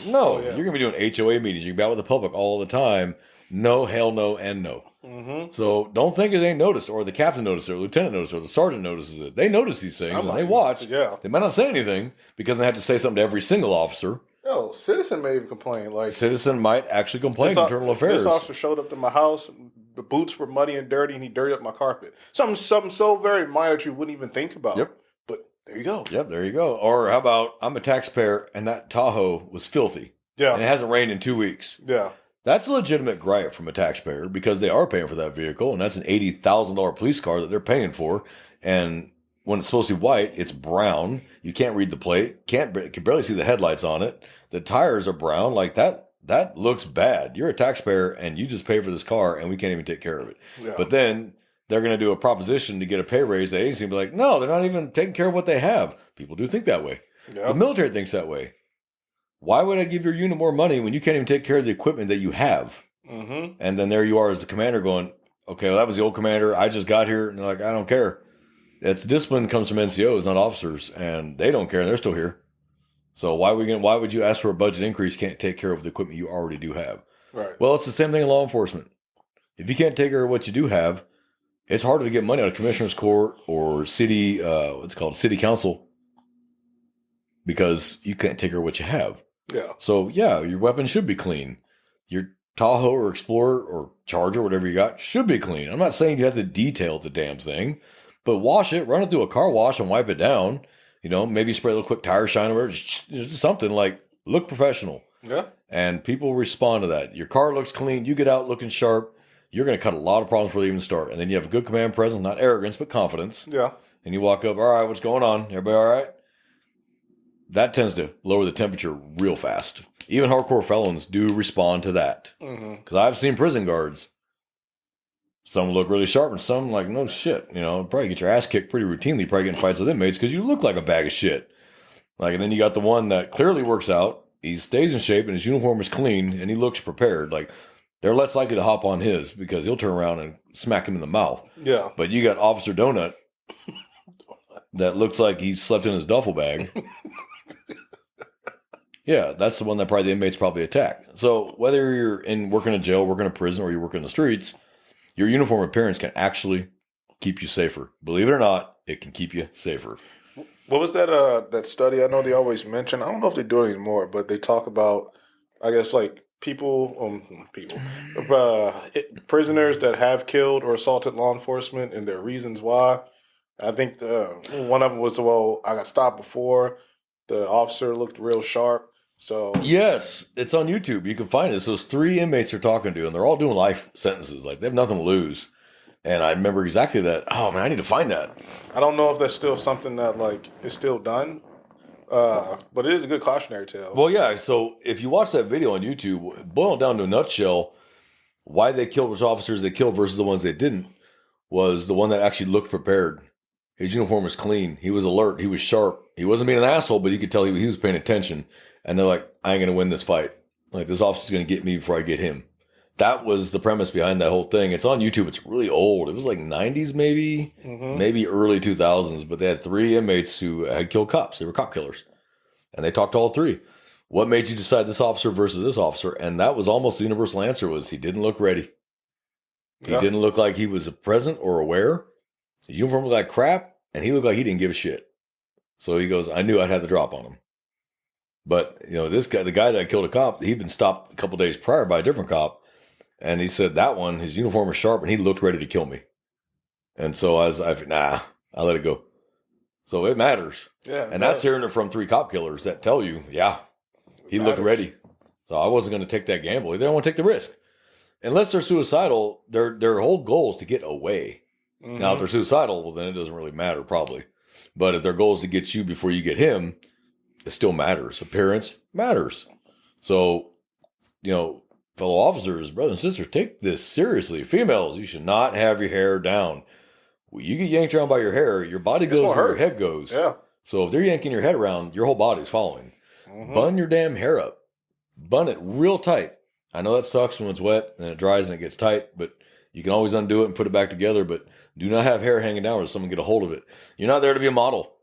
Speaker 1: No, You're going to be doing HOA meetings. You can be out with the public all the time. No, hell no, and no. Mm-hmm. So don't think it ain't noticed, or the captain noticed it, or the lieutenant noticed it, or the sergeant notices it. They notice these things, and they watch.
Speaker 2: Yeah.
Speaker 1: They might not say anything because they have to say something to every single officer.
Speaker 2: Oh, citizen may even complain. Like,
Speaker 1: citizen might actually complain to internal affairs.
Speaker 2: This officer showed up to my house. The boots were muddy and dirty, and he dirtied up my carpet. Something so very minor that you wouldn't even think about.
Speaker 1: Yep.
Speaker 2: But there you go.
Speaker 1: Yep, there you go. Or how about I'm a taxpayer, and that Tahoe was filthy.
Speaker 2: Yeah.
Speaker 1: And it hasn't rained in 2 weeks.
Speaker 2: Yeah.
Speaker 1: That's a legitimate gripe from a taxpayer because they are paying for that vehicle, and that's an $80,000 police car that they're paying for. And when it's supposed to be white, it's brown. You can't read the plate. Can barely see the headlights on it. The tires are brown. Like that looks bad. You're a taxpayer, and you just pay for this car, and we can't even take care of it. Yeah. But then they're going to do a proposition to get a pay raise. The agency will be like, no, they're not even taking care of what they have. People do think that way. Yep. The military thinks that way. Why would I give your unit more money when you can't even take care of the equipment that you have? Mm-hmm. And then there you are as the commander going, okay, well, that was the old commander. I just got here. And they're like, I don't care. It's discipline comes from NCOs, not officers. And they don't care. And they're still here. So why would you ask for a budget increase? Can't take care of the equipment you already do have.
Speaker 2: Right.
Speaker 1: Well, it's the same thing in law enforcement. If you can't take care of what you do have, it's harder to get money out of commissioner's court or city council because you can't take care of what you have.
Speaker 2: Yeah.
Speaker 1: So, yeah, your weapon should be clean. Your Tahoe or Explorer or Charger, whatever you got, should be clean. I'm not saying you have to detail the damn thing, but wash it, run it through a car wash and wipe it down. Maybe spray a little quick tire shine over it. Just something like look professional.
Speaker 2: Yeah.
Speaker 1: And people respond to that. Your car looks clean. You get out looking sharp. You're going to cut a lot of problems before they even start. And then you have a good command presence, not arrogance, but confidence.
Speaker 2: Yeah.
Speaker 1: And you walk up, all right, what's going on? Everybody all right? That tends to lower the temperature real fast. Even hardcore felons do respond to that. Because I've seen prison guards. Some look really sharp and some like, no shit. You know, probably get your ass kicked pretty routinely, probably getting fights with inmates because you look like a bag of shit. Like, and then you got the one that clearly works out. He stays in shape and his uniform is clean and he looks prepared. Like, they're less likely to hop on his because he'll turn around and smack him in the mouth.
Speaker 2: Yeah.
Speaker 1: But you got Officer Donut that looks like he slept in his duffel bag. Yeah, that's the one that probably the inmates probably attack. So whether you're working in jail, working in a prison, or you work in the streets, your uniform appearance can actually keep you safer. Believe it or not, it can keep you safer.
Speaker 2: What was that that study? I know they always mention. I don't know if they do it anymore, but they talk about, I guess, like prisoners that have killed or assaulted law enforcement and their reasons why. I think one of them was, well, I got stopped before. The officer looked real sharp. So
Speaker 1: yes, it's on YouTube. You can find it. So those 3 inmates are talking to, and they're all doing life sentences. Like, they have nothing to lose. And I remember exactly that. Oh man, I need to find that.
Speaker 2: I don't know if that's still something that like is still done, but it is a good cautionary tale.
Speaker 1: Well, yeah. So if you watch that video on YouTube, boil it down to a nutshell, why they killed which officers they killed versus the ones they didn't was the one that actually looked prepared. His uniform was clean. He was alert. He was sharp. He wasn't being an asshole, but you could tell he was paying attention. And they're like, I ain't going to win this fight. Like, this officer's going to get me before I get him. That was the premise behind that whole thing. It's on YouTube. It's really old. It was like 90s maybe, maybe early 2000s. But they had 3 inmates who had killed cops. They were cop killers. And they talked to all 3. What made you decide this officer versus this officer? And that was almost the universal answer was he didn't look ready. He didn't look like he was present or aware. The uniform looked like crap. And he looked like he didn't give a shit. So he goes, I knew I'd have the drop on him. But, you know, this guy, the guy that killed a cop, he'd been stopped a couple days prior by a different cop. And he said that one, his uniform was sharp and he looked ready to kill me. And so I let it go. So it matters.
Speaker 2: Yeah.
Speaker 1: And that's hearing it from 3 cop killers that tell you, he looked ready. So I wasn't going to take that gamble. They don't want to take the risk. Unless they're suicidal, their whole goal is to get away. Now, if they're suicidal, well, then it doesn't really matter, probably. But if their goal is to get you before you get him, it still matters. Appearance matters. So, you know, fellow officers, brothers and sisters, take this seriously. Females, you should not have your hair down. When you get yanked around by your hair, your body goes where your head goes.
Speaker 2: Yeah.
Speaker 1: So if they're yanking your head around, your whole body's following. Bun your damn hair up. Bun it real tight. I know that sucks when it's wet and it dries and it gets tight, but you can always undo it and put it back together. But do not have hair hanging down where someone get a hold of it. You're not there to be a model.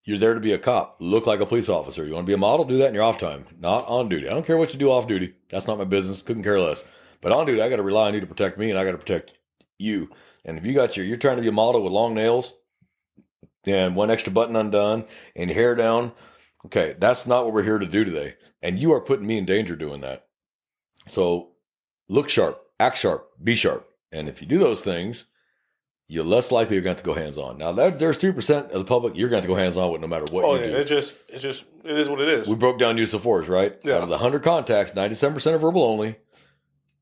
Speaker 1: You're there to be a cop. Look like a police officer. You want to be a model? Do that in your off time, not on duty. I don't care what you do off duty. That's not my business. Couldn't care less. But on duty, I got to rely on you to protect me, and I got to protect you. And if you're trying to be a model with long nails and one extra button undone and your hair down, okay, that's not what we're here to do today. And you are putting me in danger doing that. So look sharp, act sharp, be sharp. And if you do those things, you're less likely you're going to have to go hands-on. Now, there's 3% of the public you're going to have to go hands-on with no matter what you do.
Speaker 2: It is what it is.
Speaker 1: We broke down use of force, right?
Speaker 2: Yeah.
Speaker 1: Out of the 100 contacts, 97% are verbal only.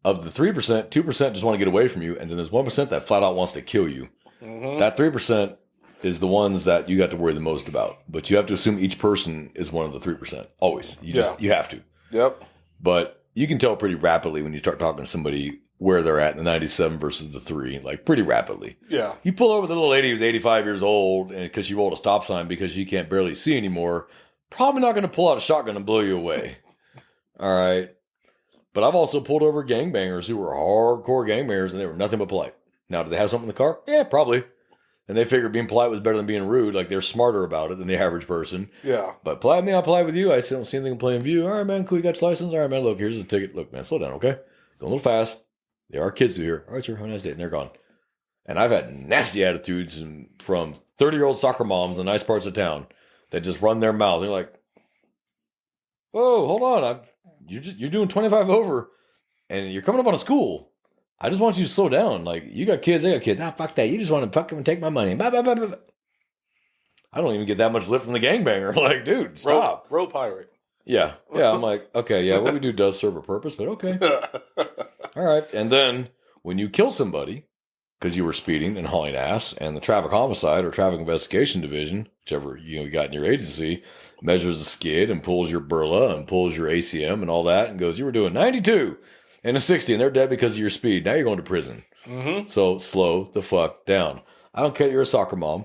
Speaker 1: Of the 3%, 2% just want to get away from you, and then there's 1% that flat out wants to kill you. That 3% is the ones that you got to worry the most about. But you have to assume each person is one of the 3%. Always. You have to.
Speaker 2: Yep.
Speaker 1: But you can tell pretty rapidly when you start talking to somebody where they're at in the 97 versus the 3, like pretty rapidly.
Speaker 2: Yeah.
Speaker 1: You pull over the little lady who's 85 years old and because she rolled a stop sign because she can't barely see anymore, probably not going to pull out a shotgun and blow you away. All right. But I've also pulled over gangbangers who were hardcore gangbangers and they were nothing but polite. Now, did they have something in the car? Yeah, probably. And they figured being polite was better than being rude. Like they're smarter about it than the average person.
Speaker 2: Yeah.
Speaker 1: But polite with me, I'll polite with you. I don't see anything playing view. All right, man, cool. You got your license? All right, man, look, here's the ticket. Look, man, slow down, okay? Going a little fast. There are kids through here. All right, sir, have a nice day. And they're gone. And I've had nasty attitudes from 30-year-old soccer moms in nice parts of town that just run their mouth. They're like, whoa, hold on. You're doing 25 over and you're coming up on a school. I just want you to slow down. Like, you got kids, they got kids. Ah, fuck that. You just want to fuck them and take my money. Blah, blah, blah, blah. I don't even get that much lift from the gangbanger. Like, dude, stop.
Speaker 2: Road pirate.
Speaker 1: Yeah. I'm like, okay, yeah, what we do does serve a purpose, but okay. All right. And then when you kill somebody because you were speeding and hauling ass, and the traffic homicide or traffic investigation division, whichever you got in your agency, measures the skid and pulls your burla and pulls your ACM and all that and goes, you were doing 92 and a 60 and they're dead because of your speed. Now you're going to prison.
Speaker 2: Mm-hmm.
Speaker 1: So slow the fuck down. I don't care you're a soccer mom.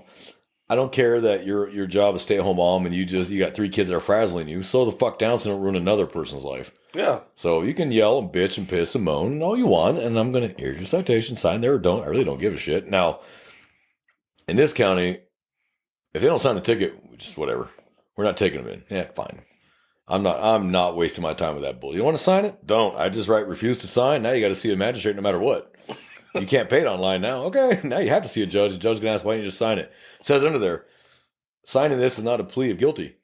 Speaker 1: I don't care that your job is stay-at-home mom and you got 3 kids that are frazzling you. Slow the fuck down so don't ruin another person's life.
Speaker 2: Yeah.
Speaker 1: So you can yell and bitch and piss and moan and all you want, and I'm going to, here's your citation, sign there or don't. I really don't give a shit. Now, in this county, if they don't sign the ticket, just whatever. We're not taking them in. Yeah, fine. I'm not wasting my time with that bull. You want to sign it? Don't. I just refuse to sign. Now you got to see a magistrate no matter what. You can't pay it online now. Okay, now you have to see a judge. The judge is going to ask, why don't you just sign it? It says under there, signing this is not a plea of guilty.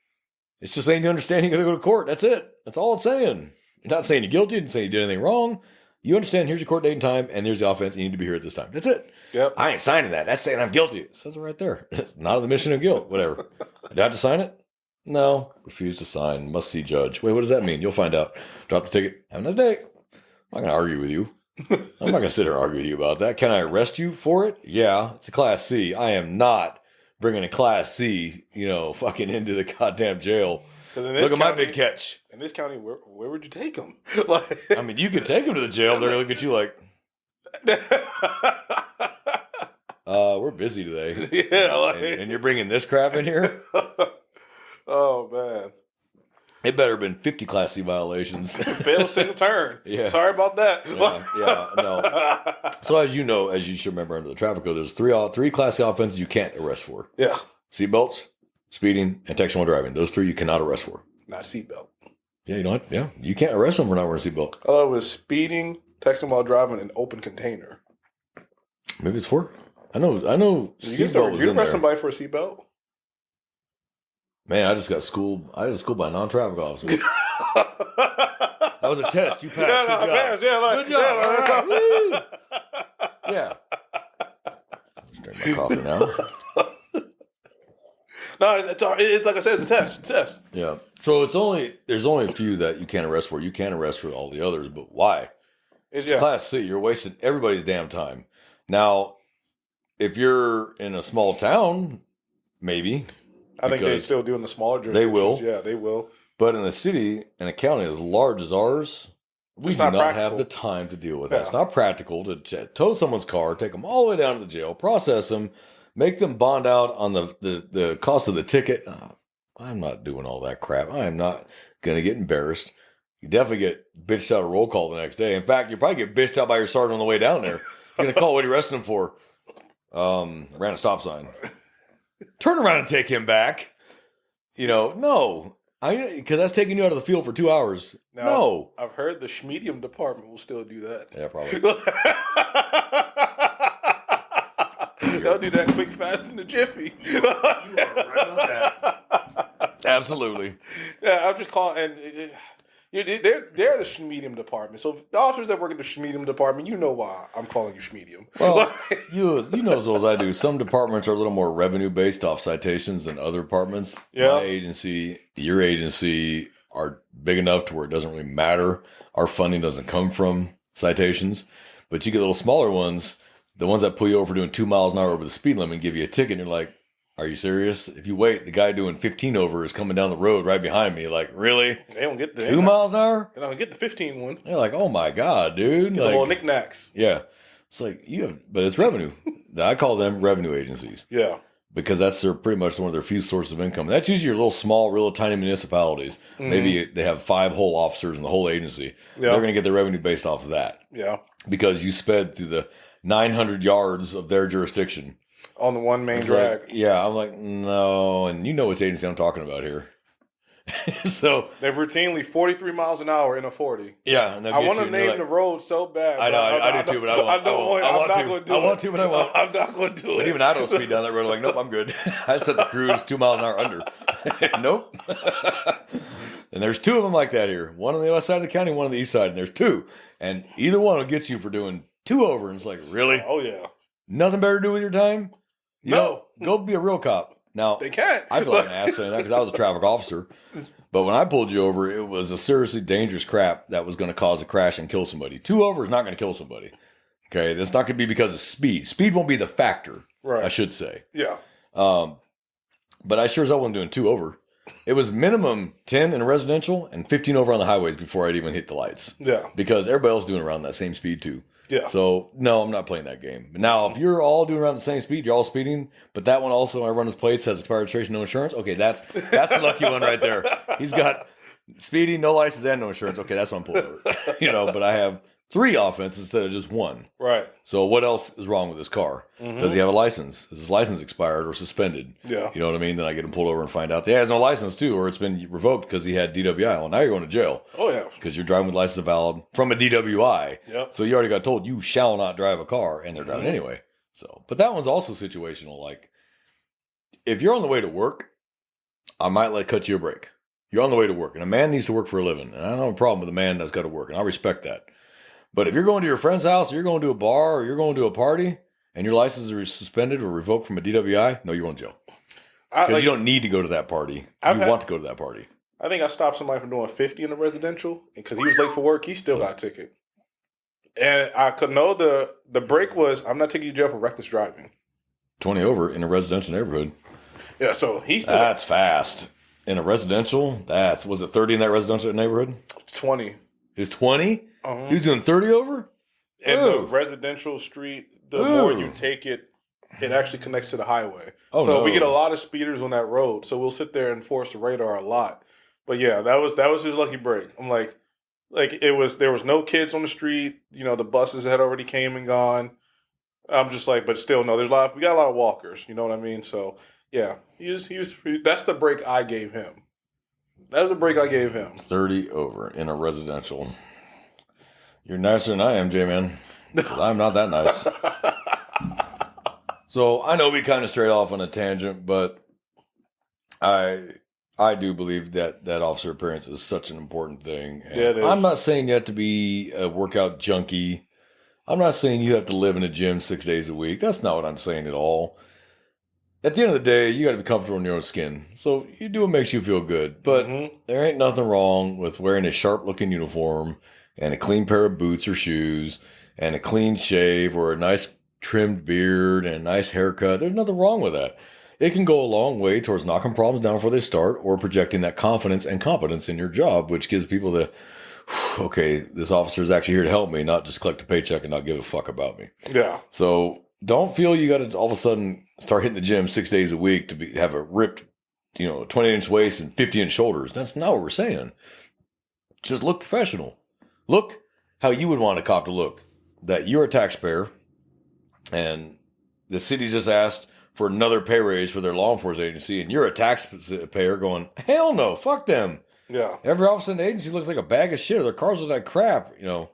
Speaker 1: It's just saying you understand you got to go to court. That's it. That's all it's saying. It's not saying you're guilty. It's saying you did anything wrong. You understand, here's your court date and time, and here's the offense. You need to be here at this time. That's it.
Speaker 2: Yep.
Speaker 1: I ain't signing that. That's saying I'm guilty. It says it right there. It's not the mission of guilt. Whatever. Do I have to sign it? No. Refuse to sign. Must see judge. Wait, what does that mean? You'll find out. Drop the ticket. Have a nice day. I'm not going to argue with you. I'm not going to sit here and argue with you about that. Can I arrest you for it? Yeah. It's a Class C. I am not bringing a Class C, fucking into the goddamn jail. Look at my big catch.
Speaker 2: In this county, where would you take them?
Speaker 1: I mean, you could take them to the jail. They're going to look at you like, we're busy today.
Speaker 2: Yeah.
Speaker 1: And you're bringing this crap in here?
Speaker 2: Oh, man.
Speaker 1: It better have been 50 Class C violations.
Speaker 2: Failed single turn.
Speaker 1: Yeah.
Speaker 2: Sorry about that.
Speaker 1: No. So as you should remember under the traffic code, there's three Class C offenses you can't arrest for.
Speaker 2: Yeah.
Speaker 1: Seatbelts, speeding, and texting while driving. Those 3 you cannot arrest for.
Speaker 2: Not seatbelt.
Speaker 1: Yeah, you don't. Yeah, you can't arrest them for not wearing a seatbelt.
Speaker 2: Oh, it was speeding, texting while driving, and open container.
Speaker 1: Maybe it's 4. I know. Seatbelt was
Speaker 2: you
Speaker 1: in
Speaker 2: arrest
Speaker 1: there.
Speaker 2: somebody for a seatbelt?
Speaker 1: Man, I just got schooled. I was schooled by a non-traffic officer. That was a test. You passed.
Speaker 2: Yeah,
Speaker 1: Good job.
Speaker 2: passed. Yeah,
Speaker 1: Good job.
Speaker 2: Yeah,
Speaker 1: All right. Woo. Yeah. Just drink my coffee now.
Speaker 2: No, it's like I said, it's a test. It's a test.
Speaker 1: Yeah. So there's only a few that you can't arrest for. You can't arrest for all the others, but why? It's Class C. You're wasting everybody's damn time. Now, if you're in a small town, maybe.
Speaker 2: I think they still do in the smaller jurisdictions.
Speaker 1: They will.
Speaker 2: Yeah, they will.
Speaker 1: But in a city and a county as large as ours, we do not have the time to deal with that. It's not practical to tow someone's car, take them all the way down to the jail, process them, make them bond out on the cost of the ticket. I'm not doing all that crap. I am not going to get embarrassed. You definitely get bitched out of roll call the next day. In fact, you probably get bitched out by your sergeant on the way down there. You're going to call, what are you arresting him for? Ran a stop sign. Turn around and take him back. No. Because that's taking you out of the field for 2 hours.
Speaker 2: Now,
Speaker 1: no.
Speaker 2: I've heard the schmedium department will still do that.
Speaker 1: Yeah, probably.
Speaker 2: They'll do that quick, fast, and a jiffy.
Speaker 1: You are right on that. Absolutely.
Speaker 2: Yeah, I'm just calling, and they're the schmedium department. So the officers that work in the schmedium department, you know why I'm calling you schmedium.
Speaker 1: Well, you know as well as I do. Some departments are a little more revenue based off citations than other departments.
Speaker 2: Yeah.
Speaker 1: My agency, your agency are big enough to where it doesn't really matter. Our funding doesn't come from citations, but you get little smaller ones. The ones that pull you over doing 2 miles an hour over the speed limit and give you a ticket, and you're like, are you serious? If you wait, the guy doing 15 over is coming down the road right behind me. Like, really?
Speaker 2: They don't get the
Speaker 1: 2 miles an hour?
Speaker 2: They don't get the 15 one.
Speaker 1: You're like, oh my God, dude.
Speaker 2: Get the little knickknacks.
Speaker 1: Yeah. It's like, but it's revenue. I call them revenue agencies.
Speaker 2: Yeah.
Speaker 1: Because that's pretty much one of their few sources of income. That's usually your little small, real tiny municipalities. Mm-hmm. Maybe they have 5 whole officers in the whole agency. Yeah. They're going to get their revenue based off of that.
Speaker 2: Yeah. Because
Speaker 1: you sped through the 900 yards of their jurisdiction.
Speaker 2: On the one main drag.
Speaker 1: I'm like, no. And you know which agency I'm talking about here. So
Speaker 2: they're routinely 43 miles an hour in a 40.
Speaker 1: Yeah. And
Speaker 2: I want to name the road so bad.
Speaker 1: I know. I do too, but I won't. I'm not going to do it. But even I don't speed down that road. I'm like, nope, I'm good. I set the cruise 2 miles an hour under. Nope. And there's 2 of them like that here. One on the west side of the county, one on the east side. And there's 2. And either one will get you for doing 2 over. And it's like, really?
Speaker 2: Oh, yeah.
Speaker 1: Nothing better to do with your time? Go be a real cop. Now,
Speaker 2: they can't.
Speaker 1: I feel like an ass saying that because I was a traffic officer. But when I pulled you over, it was a seriously dangerous crap that was going to cause a crash and kill somebody. 2 over is not going to kill somebody. Okay, that's not going to be because of speed. Speed won't be the factor,
Speaker 2: Right.
Speaker 1: I should say.
Speaker 2: Yeah.
Speaker 1: But I sure as hell wasn't doing 2 over. It was minimum 10 in a residential and 15 over on the highways before I'd even hit the lights.
Speaker 2: Yeah.
Speaker 1: Because everybody else is doing around that same speed too.
Speaker 2: Yeah.
Speaker 1: So, no, I'm not playing that game. Now, if you're all doing around the same speed, you're all speeding, but that one also, when I run his plates, has expired registration, no insurance. Okay, that's the lucky one right there. He's got speeding, no license, and no insurance. Okay, that's what I'm pulling over. But I have 3 offenses instead of just 1.
Speaker 2: Right.
Speaker 1: So what else is wrong with this car?
Speaker 2: Mm-hmm.
Speaker 1: Does he have a license? Is his license expired or suspended?
Speaker 2: Yeah.
Speaker 1: You know what I mean? Then I get him pulled over and find out that he has no license too, or it's been revoked because he had DWI. Well, now you're going to jail.
Speaker 2: Oh, yeah.
Speaker 1: Because you're driving with license valid from a DWI.
Speaker 2: Yep.
Speaker 1: So you already got told you shall not drive a car, and they're driving anyway. So, but that one's also situational. Like, if you're on the way to work, I might cut you a break. You're on the way to work, and a man needs to work for a living. And I don't have a problem with a man that's got to work, and I respect that. But if you're going to your friend's house, or you're going to a bar, or you're going to a party, and your license is suspended or revoked from a DWI, no, you're going to jail. Because you don't need to go to that party. You want to go to that party.
Speaker 2: I think I stopped somebody from doing 50 in the residential, because he was late for work. He still got a ticket. And I could know the break was, I'm not taking you to jail for reckless driving.
Speaker 1: 20 over in a residential neighborhood.
Speaker 2: Yeah, so he's still...
Speaker 1: That's fast. In a residential, was it 30 in that residential neighborhood?
Speaker 2: 20.
Speaker 1: He was 20?
Speaker 2: Uh-huh.
Speaker 1: He was doing 30 over?
Speaker 2: In the residential street, the more you take it, it actually connects to the highway. So we get a lot of speeders on that road. So we'll sit there and enforce the radar a lot. But yeah, that was his lucky break. I'm like there was no kids on the street. The buses had already came and gone. I'm just like, but still, no, we got a lot of walkers. You know what I mean? So yeah, that's the break I gave him. That was the break I gave him.
Speaker 1: 30 over in a residential. You're nicer than I am, J-Man. I'm not that nice. So I know we kind of strayed off on a tangent, but I do believe that officer appearance is such an important thing. And
Speaker 2: yeah, it is.
Speaker 1: I'm not saying you have to be a workout junkie. I'm not saying you have to live in a gym 6 days a week. That's not what I'm saying at all. At the end of the day, you got to be comfortable in your own skin. So you do what makes you feel good. But there ain't nothing wrong with wearing a sharp-looking uniform and a clean pair of boots or shoes and a clean shave or a nice trimmed beard and a nice haircut. There's nothing wrong with that. It can go a long way towards knocking problems down before they start or projecting that confidence and competence in your job, which gives people the, okay, this officer is actually here to help me, not just collect a paycheck and not give a fuck about me.
Speaker 2: Yeah.
Speaker 1: So don't feel you got to all of a sudden start hitting the gym 6 days a week to have a ripped, 20-inch waist and 50-inch shoulders. That's not what we're saying. Just look professional. Look how you would want a cop to look. That you're a taxpayer and the city just asked for another pay raise for their law enforcement agency, and you're a taxpayer going, hell no, fuck them.
Speaker 2: Yeah.
Speaker 1: Every officer in the agency looks like a bag of shit. Their cars look like crap,
Speaker 2: Yeah.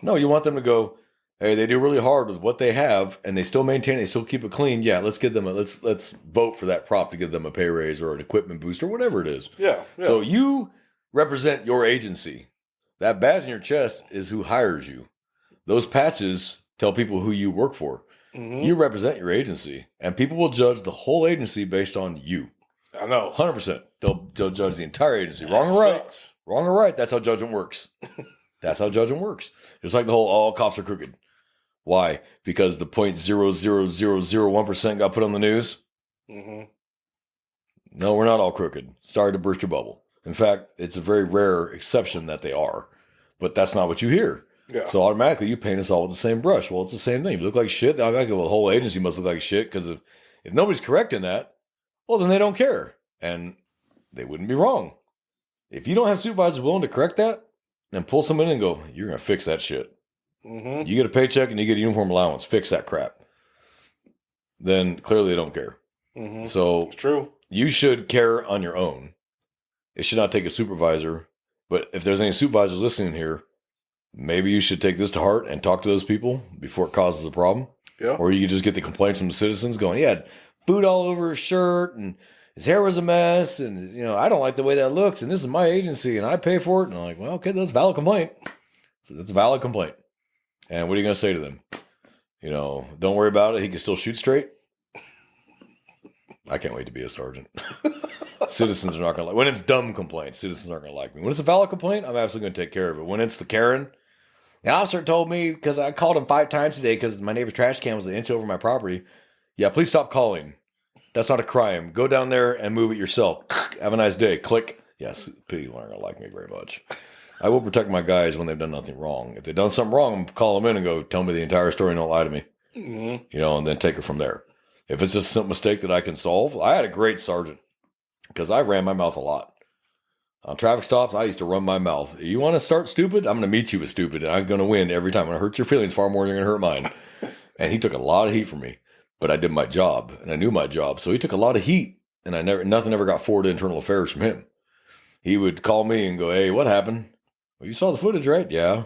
Speaker 1: No, you want them to go, hey, they do really hard with what they have, and they still maintain it, they still keep it clean. Yeah, let's give them let's vote for that prop to give them a pay raise or an equipment boost or whatever it is.
Speaker 2: Yeah.
Speaker 1: So you represent your agency. That badge in your chest is who hires you. Those patches tell people who you work for. Mm-hmm. You represent your agency, and people will judge the whole agency based on you.
Speaker 2: I know.
Speaker 1: 100%. They'll judge the entire agency. Wrong or right. Wrong or right. That's how judgment works. That's how judgment works. Just like the whole all cops are crooked. Why? Because the 0.00001% got put on the news? Mm-hmm. No, we're not all crooked. Sorry to burst your bubble. In fact, it's a very rare exception that they are. But that's not what you hear. Yeah. So automatically you paint us all with the same brush. Well, it's the same thing. If you look like shit, I'm like, well, the whole agency must look like shit, because if nobody's correcting that, well, then they don't care. And they wouldn't be wrong. If you don't have supervisors willing to correct that, then pull someone in and go, you're going to fix that shit. Mm-hmm. You get a paycheck and you get a uniform allowance. Fix that crap. Then clearly they don't care. Mm-hmm. So
Speaker 2: it's true.
Speaker 1: You should care on your own. It should not take a supervisor. But if there's any supervisors listening here, maybe you should take this to heart and talk to those people before it causes a problem. Yeah. Or you could just get the complaints from the citizens going, he had food all over his shirt and his hair was a mess. And, I don't like the way that looks. And this is my agency and I pay for it. And I'm like, well, okay, that's a valid complaint. So that's a valid complaint. And what are you going to say to them? Don't worry about it. He can still shoot straight. I can't wait to be a sergeant. Citizens are not going to like. When it's dumb complaints, citizens aren't going to like me. When it's a valid complaint, I'm absolutely going to take care of it. When it's the Karen, the officer told me because I called him 5 times today because my neighbor's trash can was an inch over my property. Yeah, please stop calling. That's not a crime. Go down there and move it yourself. Have a nice day. Click. Yes, people aren't going to like me very much. I will protect my guys when they've done nothing wrong. If they've done something wrong, I'm call them in and go, tell me the entire story and don't lie to me. Mm-hmm. And then take it from there. If it's just a simple mistake that I can solve, I had a great sergeant because I ran my mouth a lot. On traffic stops, I used to run my mouth. You want to start stupid? I'm going to meet you with stupid, and I'm going to win every time. I'm going to hurt your feelings far more than you're going to hurt mine. And he took a lot of heat from me, but I did my job, and I knew my job. So he took a lot of heat, and nothing ever got forwarded to internal affairs from him. He would call me and go, hey, what happened? Well, you saw the footage, right? Yeah.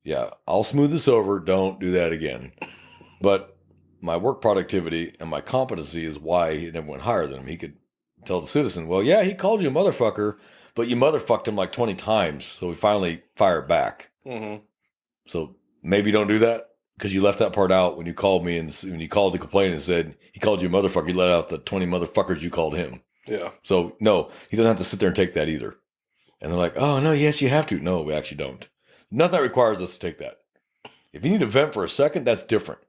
Speaker 1: Yeah, I'll smooth this over. Don't do that again. But my work productivity and my competency is why he never went higher than him. He could tell the citizen, well, yeah, he called you a motherfucker, but you motherfucked him like 20 times. So we finally fired back. Mm-hmm. So maybe don't do that because you left that part out when you called me and when you called the complaint and said he called you a motherfucker. You let out the 20 motherfuckers you called him. Yeah. So no, he doesn't have to sit there and take that either. And they're like, oh, no, yes, you have to. No, we actually don't. Nothing that requires us to take that. If you need to vent for a second, that's different.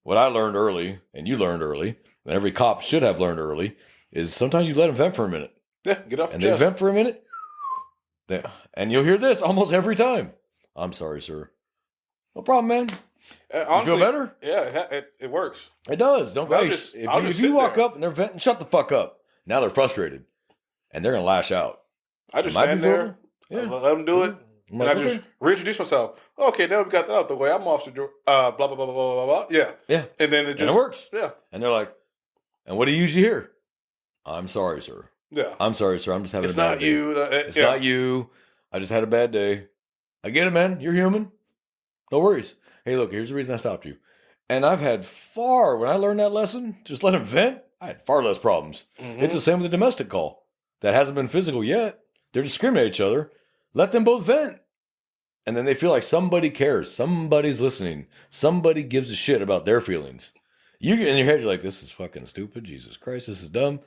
Speaker 1: What I learned early, and you learned early, and every cop should have learned early, is sometimes you let them vent for a minute.
Speaker 2: Yeah, get off
Speaker 1: and they vent for a minute. And you'll hear this almost every time. I'm sorry, sir. No problem, man. Honestly, you feel better?
Speaker 2: Yeah, it works.
Speaker 1: It does. Don't go. If you walk up and they're venting, shut the fuck up. Now they're frustrated, and they're going to lash out.
Speaker 2: I just stand there, let them do it, and I just reintroduce myself. Okay, now we got that out the way. I'm Officer blah, blah, blah, blah, blah, blah. Yeah.
Speaker 1: Yeah.
Speaker 2: And then it
Speaker 1: works.
Speaker 2: Yeah.
Speaker 1: And they're like, and what do you usually hear? I'm sorry, sir.
Speaker 2: Yeah.
Speaker 1: I'm sorry, sir. I'm just having a bad day. It's not you. I just had a bad day. I get it, man. You're human. No worries. Hey, look, here's the reason I stopped you. And I've had when I learned that lesson, just let them vent, I had far less problems. Mm-hmm. It's the same with a domestic call. That hasn't been physical yet. They're discriminating each other. Let them both vent. And then they feel like somebody cares. Somebody's listening. Somebody gives a shit about their feelings. You get in your head, you're like, this is fucking stupid. Jesus Christ, this is dumb.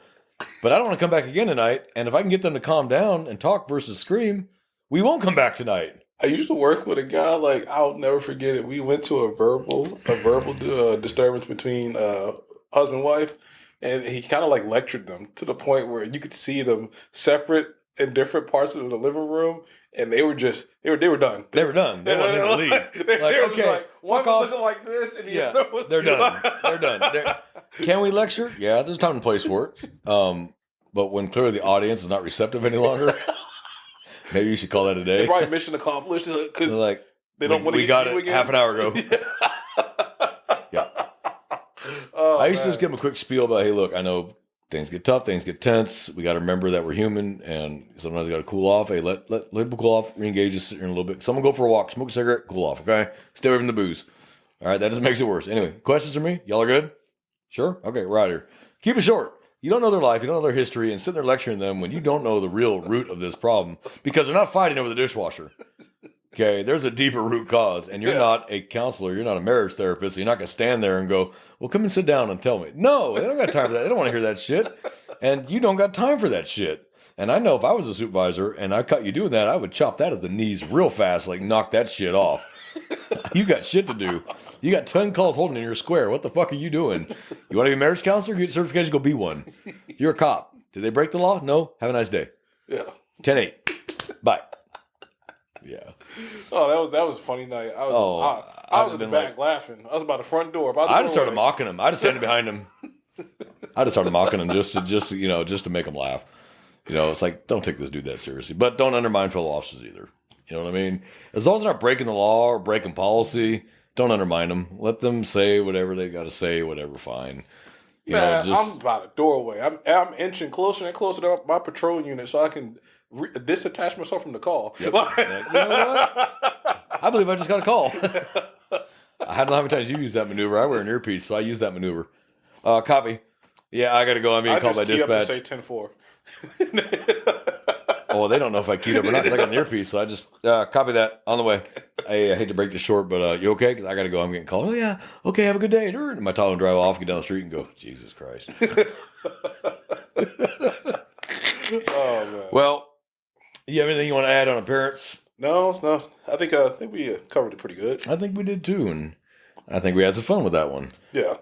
Speaker 1: But I don't want to come back again tonight. And if I can get them to calm down and talk versus scream, we won't come back tonight.
Speaker 2: I used to work with a guy, like, I'll never forget it. We went to a verbal disturbance between husband and wife. And he kind of like lectured them to the point where you could see them separate in different parts of the living room, and they were done.
Speaker 1: They were done. They wanted him to leave.
Speaker 2: They were okay, like, one was looking like this, and the other was...
Speaker 1: They're done. They're done. Can we lecture? Yeah, there's time and place for it. But when clearly the audience is not receptive any longer, maybe you should call that a day.
Speaker 2: It's probably mission accomplished because
Speaker 1: like,
Speaker 2: they don't want to
Speaker 1: get got it again. Half an hour ago. Yeah. I used to just give them a quick spiel about, hey, look, I know things get tough, things get tense. We got to remember that we're human, and sometimes we got to cool off. Hey, let people cool off, re-engage us in a little bit. Someone go for a walk, smoke a cigarette, cool off, okay? Stay away from the booze. All right, that just makes it worse. Anyway, questions from me? Y'all are good? Sure? Okay, we're out here. Keep it short. You don't know their life, you don't know their history, and sitting there lecturing them when you don't know the real root of this problem because they're not fighting over the dishwasher. Okay, there's a deeper root cause, and you're not a counselor, you're not a marriage therapist, so you're not going to stand there and go, well, come and sit down and tell me. No, they don't got time for that. They don't want to hear that shit, and you don't got time for that shit. And I know if I was a supervisor and I caught you doing that, I would chop that at the knees real fast, like knock that shit off. You got shit to do. You got 10 calls holding in your square. What the fuck are you doing? You want to be a marriage counselor? Get certification, go be one. You're a cop. Did they break the law? No. Have a nice day.
Speaker 2: Yeah.
Speaker 1: 10-8. Bye. Yeah.
Speaker 2: Oh, that was a funny night. I was in the back laughing. I was by the front door.
Speaker 1: I just started mocking him. I just standing behind him. I just started mocking him just to make him laugh. It's like, don't take this dude that seriously, but don't undermine fellow officers either. You know what I mean? As long as they're not breaking the law or breaking policy, don't undermine them. Let them say whatever they got to say, whatever, fine.
Speaker 2: I'm about a doorway. I'm inching closer and closer to my patrol unit so I can disattach myself from the call.
Speaker 1: Yep. You know what? I believe I just got a call. I don't know how many times you use that maneuver. I wear an earpiece, so I use that maneuver. Copy. Yeah, I got to go. I'm being called by dispatch.
Speaker 2: I just key up and say 10-4.
Speaker 1: Oh, they don't know if I keyed up or not because I got an earpiece, so I just copy that on the way. I hate to break this short, but you okay? Because I got to go. I'm getting called. Oh, yeah. Okay, have a good day. And my Tahoe drive off, get down the street and go, Jesus Christ.
Speaker 2: Oh man.
Speaker 1: Well, you have anything you want to add on appearance?
Speaker 2: No. I think we covered it pretty good.
Speaker 1: I think we did too, and I think we had some fun with that one.
Speaker 2: Yeah.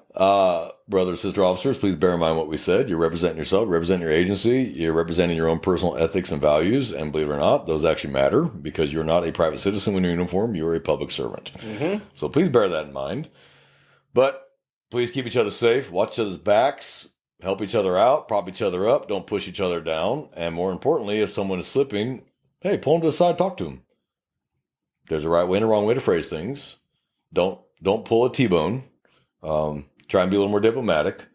Speaker 1: Brother, sister officers, please bear in mind what we said. You're representing yourself, representing your agency, you're representing your own personal ethics and values, and believe it or not, those actually matter because you're not a private citizen when you're in uniform, you're a public servant.
Speaker 2: Mm-hmm.
Speaker 1: So please bear that in mind. But please keep each other safe, watch each other's backs, help each other out, prop each other up, don't push each other down, and more importantly, if someone is slipping, hey, pull them to the side, talk to them. There's a right way and a wrong way to phrase things. Don't pull a T-bone. Try and be a little more diplomatic.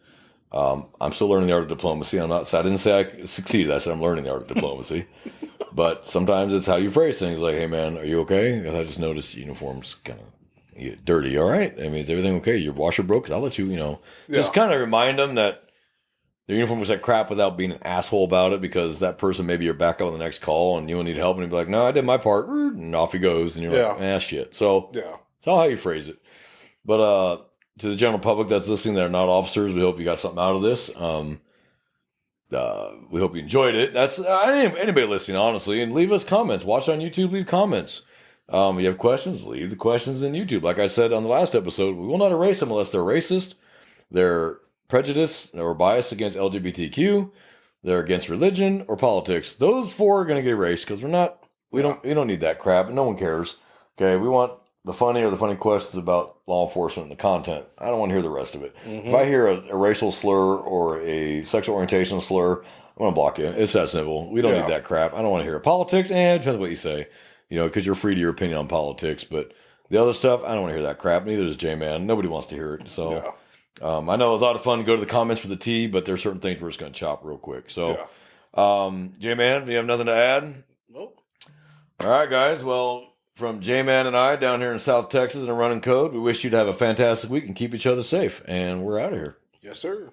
Speaker 1: I'm still learning the art of diplomacy. I didn't say I succeeded. I said I'm learning the art of diplomacy. But sometimes it's how you phrase things. Like, hey, man, are you okay? I just noticed your uniform's kind of dirty. All right. I mean, is everything okay? Your washer broke? I'll let you, just kind of remind them that their uniform was like crap without being an asshole about it, because that person may be your backup on the next call and you will need help. And he'll be like, no, I did my part. And off he goes. And you're like, shit. So it's all how you phrase it. But to the general public that's listening that are not officers, we hope you got something out of this. We hope you enjoyed it. That's anybody listening, honestly. And leave us comments. Watch on YouTube, leave comments. If you have questions, leave the questions in YouTube. Like I said on the last episode, we will not erase them unless they're racist, they're prejudiced or biased against LGBTQ, they're against religion or politics. Those four are going to get erased because we don't need that crap, and no one cares. Okay, we want the funny questions about law enforcement and the content. I don't want to hear the rest of it. Mm-hmm. If I hear a racial slur or a sexual orientation slur, I'm going to block you. It's that simple. We don't need that crap. I don't want to hear it. Politics, it depends what you say. Because you're free to your opinion on politics. But the other stuff, I don't want to hear that crap. Neither does J-Man. Nobody wants to hear it. So I know it was a lot of fun to go to the comments for the tea, but there's certain things we're just going to chop real quick. So, J-Man, do you have nothing to add?
Speaker 2: Nope.
Speaker 1: All right, guys. Well, from J-Man and I down here in South Texas in a running code, we wish you to have a fantastic week and keep each other safe. And we're out of here.
Speaker 2: Yes, sir.